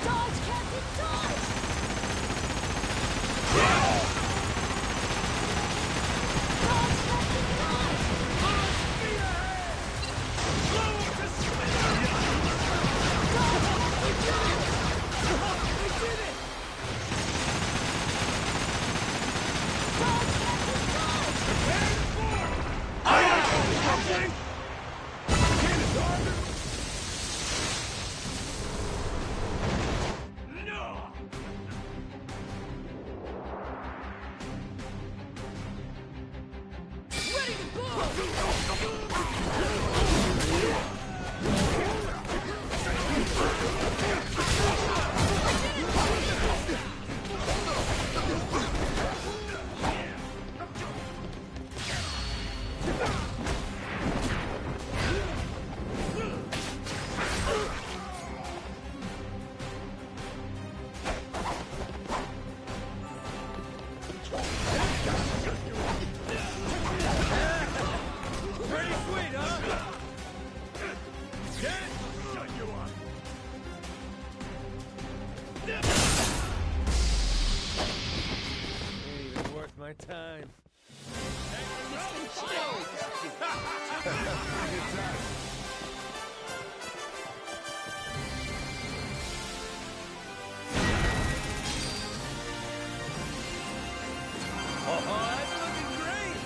Dodge, Captain, dodge! Dodge, Captain, dodge! Pretty sweet, huh? Shut you up. Ain't even worth my time. Oh, that's looking great!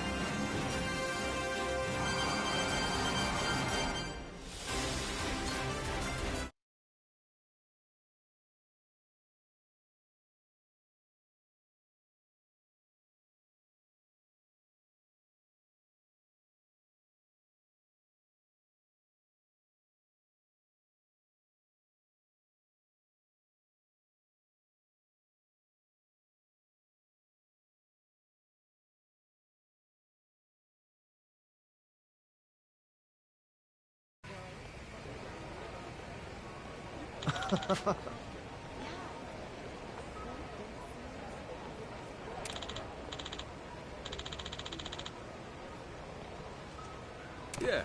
Yeah.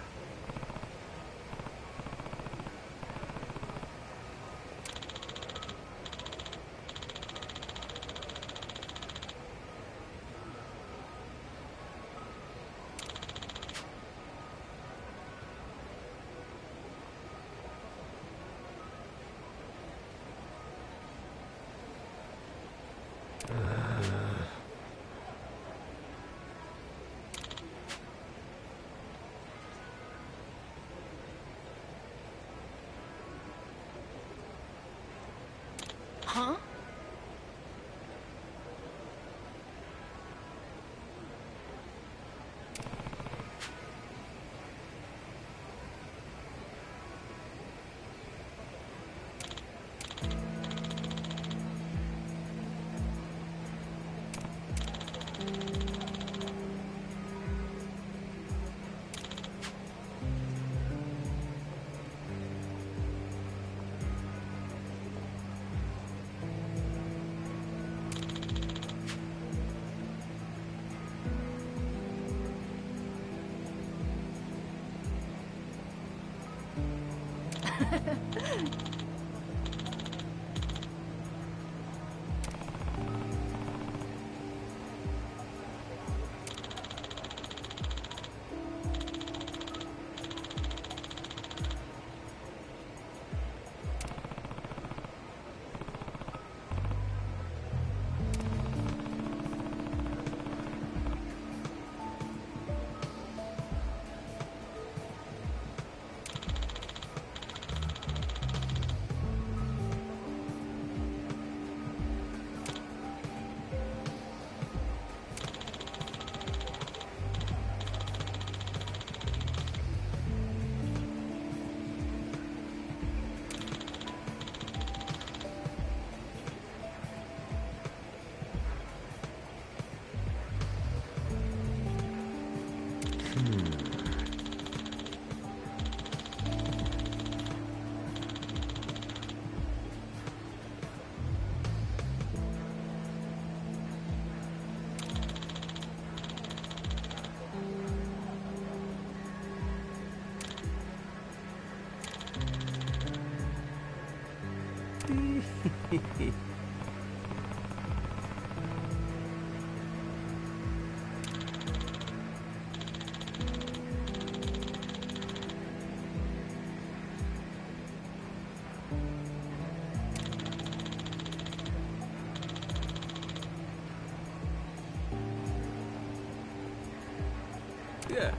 Yeah.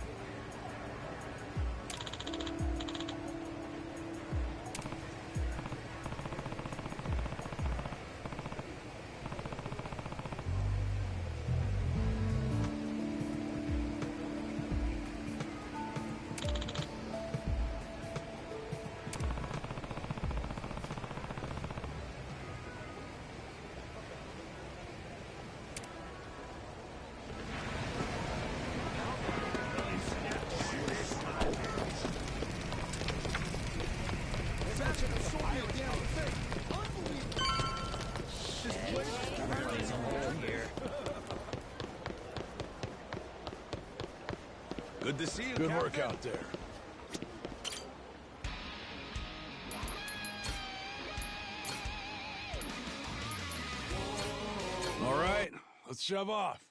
Good to see you, Good Captain. work out there. All right, let's shove off.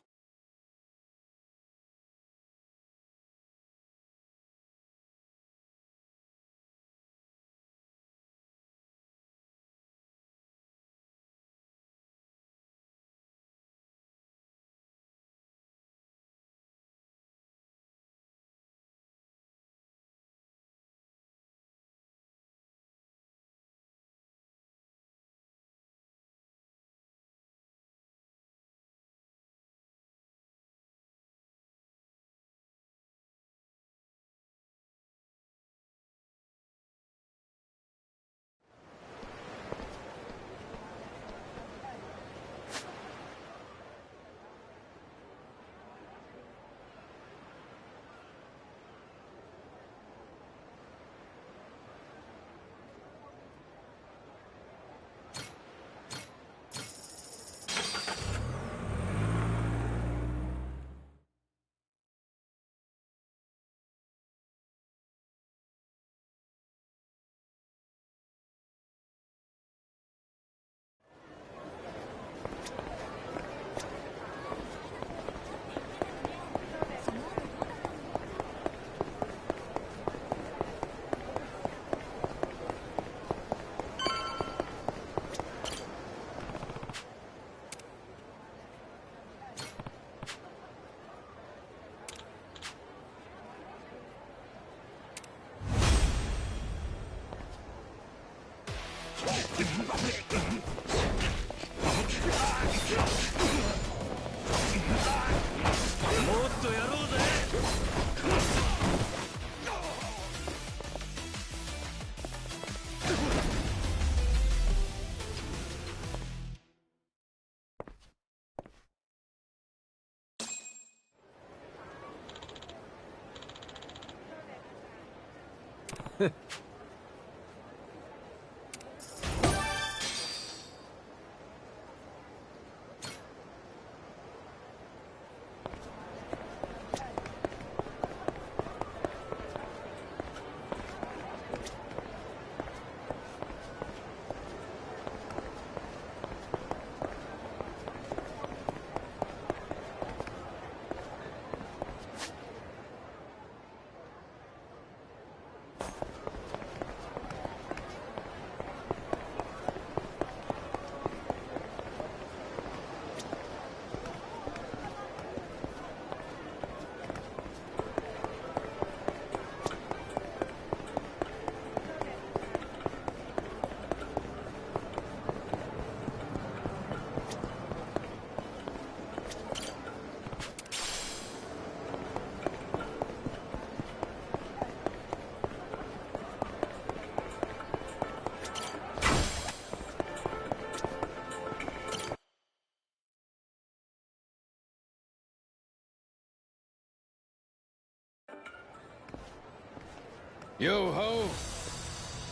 Yo-ho!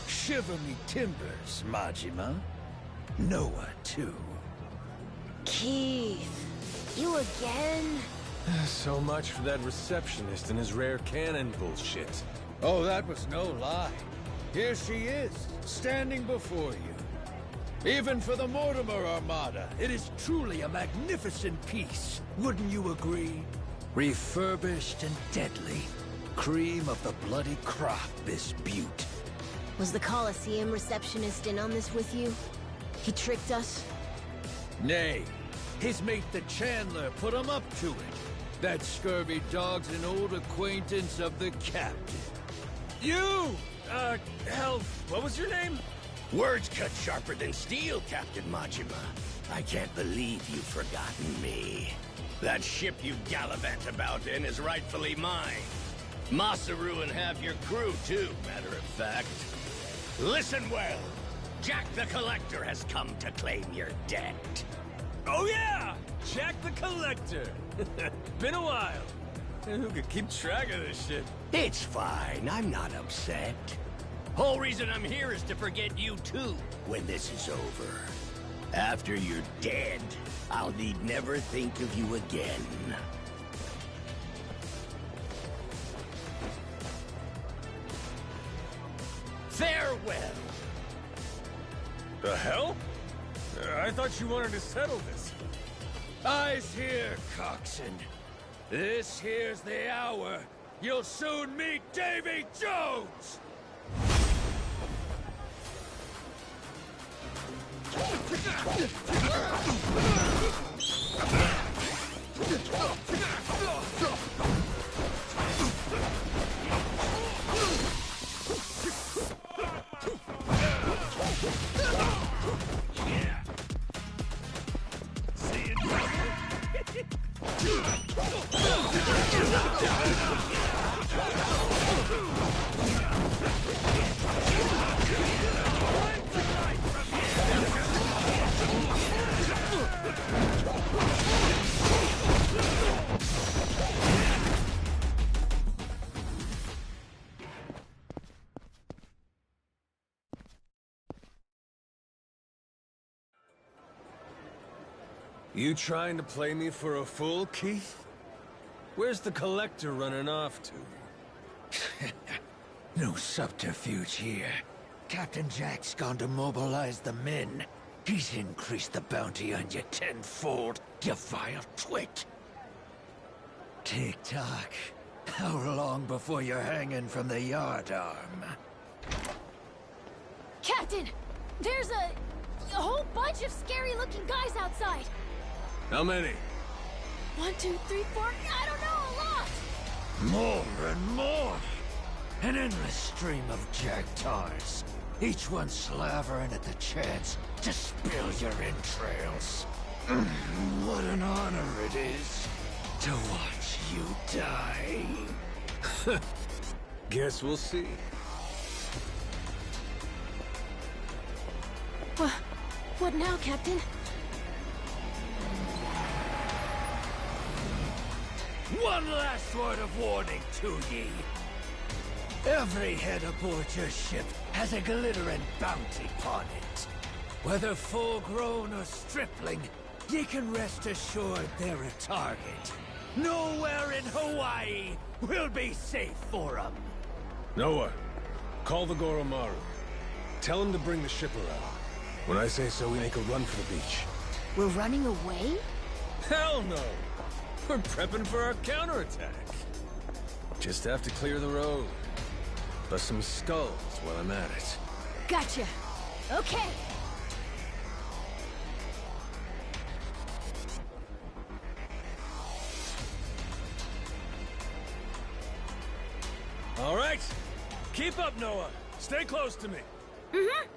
Shiver me timbers, Majima. Noah, too. Keith, you again? So much for that receptionist and his rare cannon bullshit. Oh, that was no lie. Here she is, standing before you. Even for the Mortimer Armada, it is truly a magnificent piece. Wouldn't you agree? Refurbished and deadly. Cream of the bloody crop, this beaut. Was the Coliseum receptionist in on this with you? He tricked us? Nay, his mate the Chandler put him up to it. That scurvy dog's an old acquaintance of the captain. You! Hell, what was your name? Words cut sharper than steel, Captain Majima. I can't believe you've forgotten me. That ship you gallivant about in is rightfully mine. Masaru and half your crew, too, matter of fact. Listen well. Jack the Collector has come to claim your debt. Oh yeah! Jack the Collector! Been a while. Who could keep track of this shit? It's fine, I'm not upset. Whole reason I'm here is to forget you too, when this is over. After you're dead, I'll need never think of you again. Farewell. The hell? I thought you wanted to settle this. Eyes here, coxswain. This here's the hour. You'll soon meet Davy Jones! You trying to play me for a fool, Keith? Where's the Collector running off to? No subterfuge here. Captain Jack's gone to mobilize the men. He's increased the bounty on you tenfold, you vile twit. Tick-tock. How long before you're hanging from the yardarm? Captain! There's a whole bunch of scary-looking guys outside! How many? 1, 2, 3, 4, I don't know, a lot! More and more! An endless stream of jagtars, each one slavering at the chance to spill your entrails. What an honor it is to watch you die. Guess we'll see. What now, Captain? One last word of warning to ye. Every head aboard your ship has a glittering bounty upon it. Whether full-grown or stripling, ye can rest assured they're a target. Nowhere in Hawaii will be safe for 'em. Noah, call the Goromaru. Tell him to bring the ship around. When I say so, we make a run for the beach. We're running away? Hell no! We're prepping for our counterattack. Just have to clear the road. Bust some skulls while I'm at it. Gotcha. Okay. All right. Keep up, Noah. Stay close to me. Mm-hmm.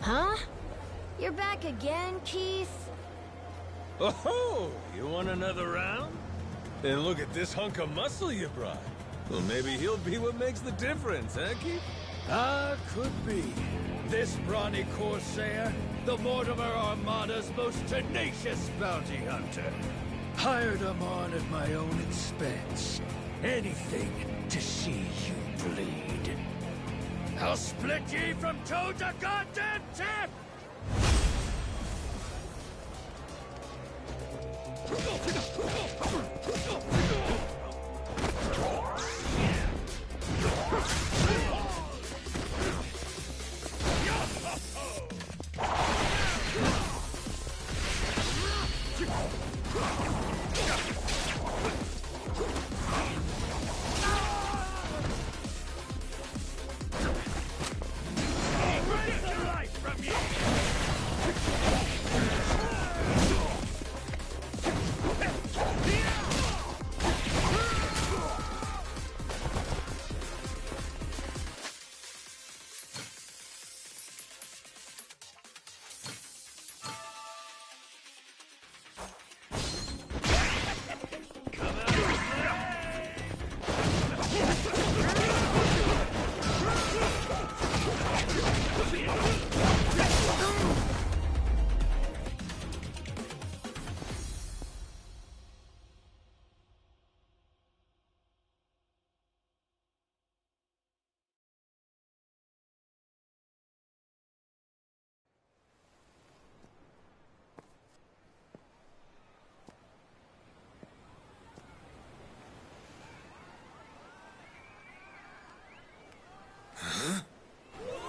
Huh? You're back again, Keith? Oh, you want another round? And look at this hunk of muscle you brought. Well, maybe he'll be what makes the difference, huh, Keith? Ah, could be. This brawny Corsair, the Mortimer Armada's most tenacious bounty hunter. Hired him on at my own expense. Anything to see you bleed. I'll split ye from toe to goddamn tip!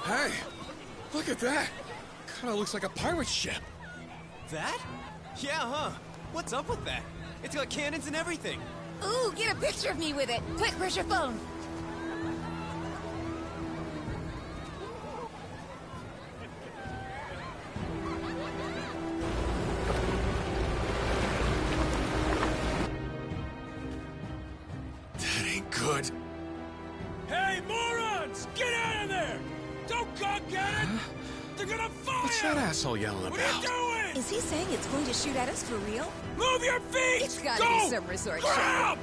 Hey, look at that. Kinda looks like a pirate ship. That? Yeah, huh? What's up with that? It's got cannons and everything. Ooh, get a picture of me with it. Quick, where's your phone? That ain't good. Hey, morons! Get out of there! Don't cock at it! They're gonna fire! What's that asshole yelling What about? are you doing? Is he saying it's going to shoot at us for real? Move your feet! It's gotta Go! be some resort Grab!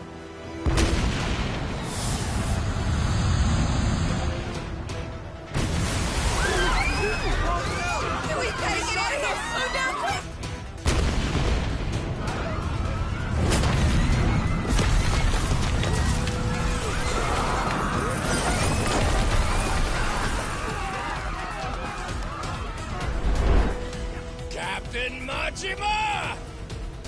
We gotta get out of here! Slow down, quick! Captain Majima!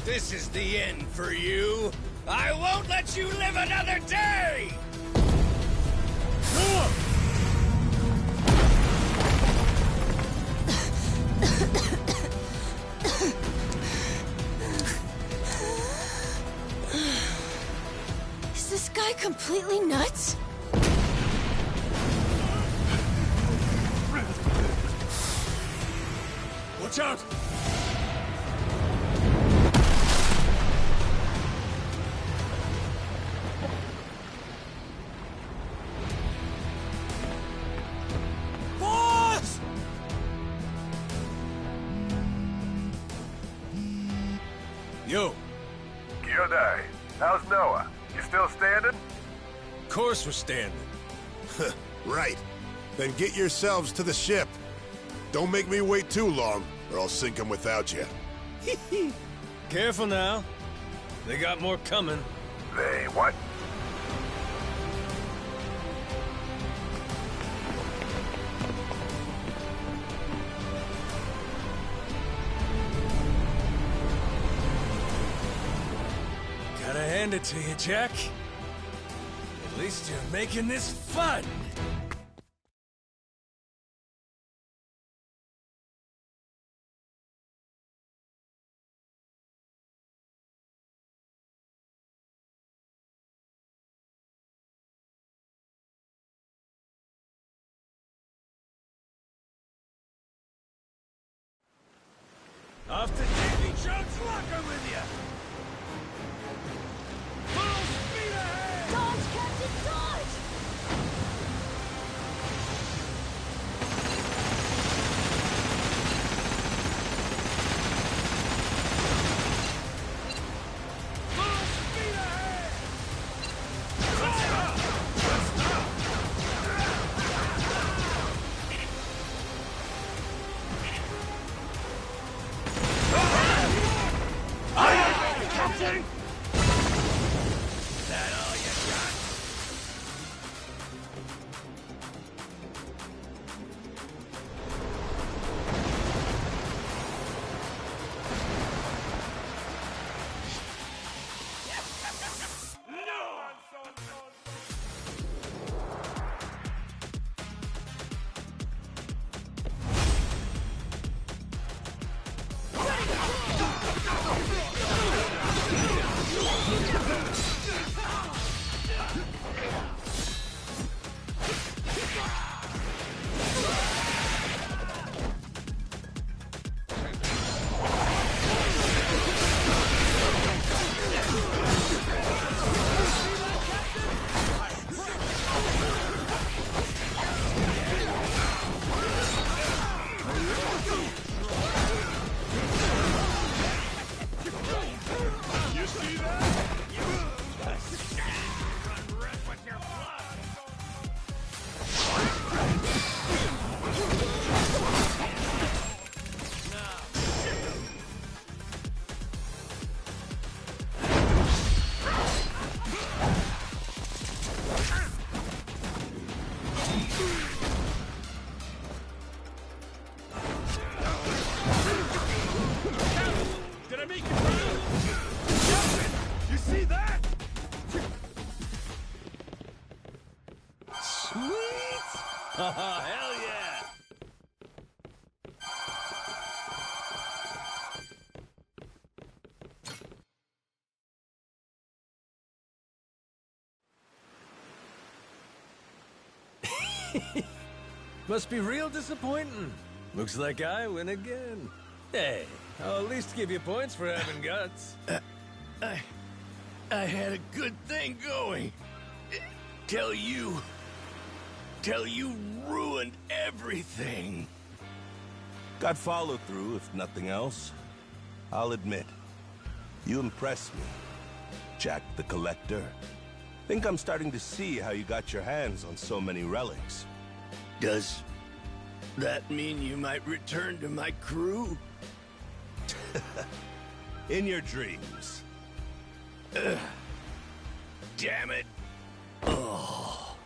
This is the end for you. I won't let you live another day! Is this guy completely nuts? Watch out! Boss! Yo. Kyodai, how's Noah? You still standing? Of course we're standing. Right. Then get yourselves to the ship. Don't make me wait too long, or I'll sink them without you. Careful now. They got more coming. They what? Gotta hand it to you, Jack. At least you're making this fun. Off to Davy Jones' locker with ya! Full speed ahead! Dodge, Captain, dodge! Full speed ahead! Captain! That all you got? You see that? Did I make it through? You see that? Sweet! Oh, hell yeah! Must be real disappointing. Looks like I win again. Hey, I'll at least give you points for having guts. I had a good thing going. Till you ruined everything. Got follow through, if nothing else. I'll admit, you impress me, Jack the Collector. Think I'm starting to see how you got your hands on so many relics. Does that mean you might return to my crew? In your dreams. Damn it. Oh.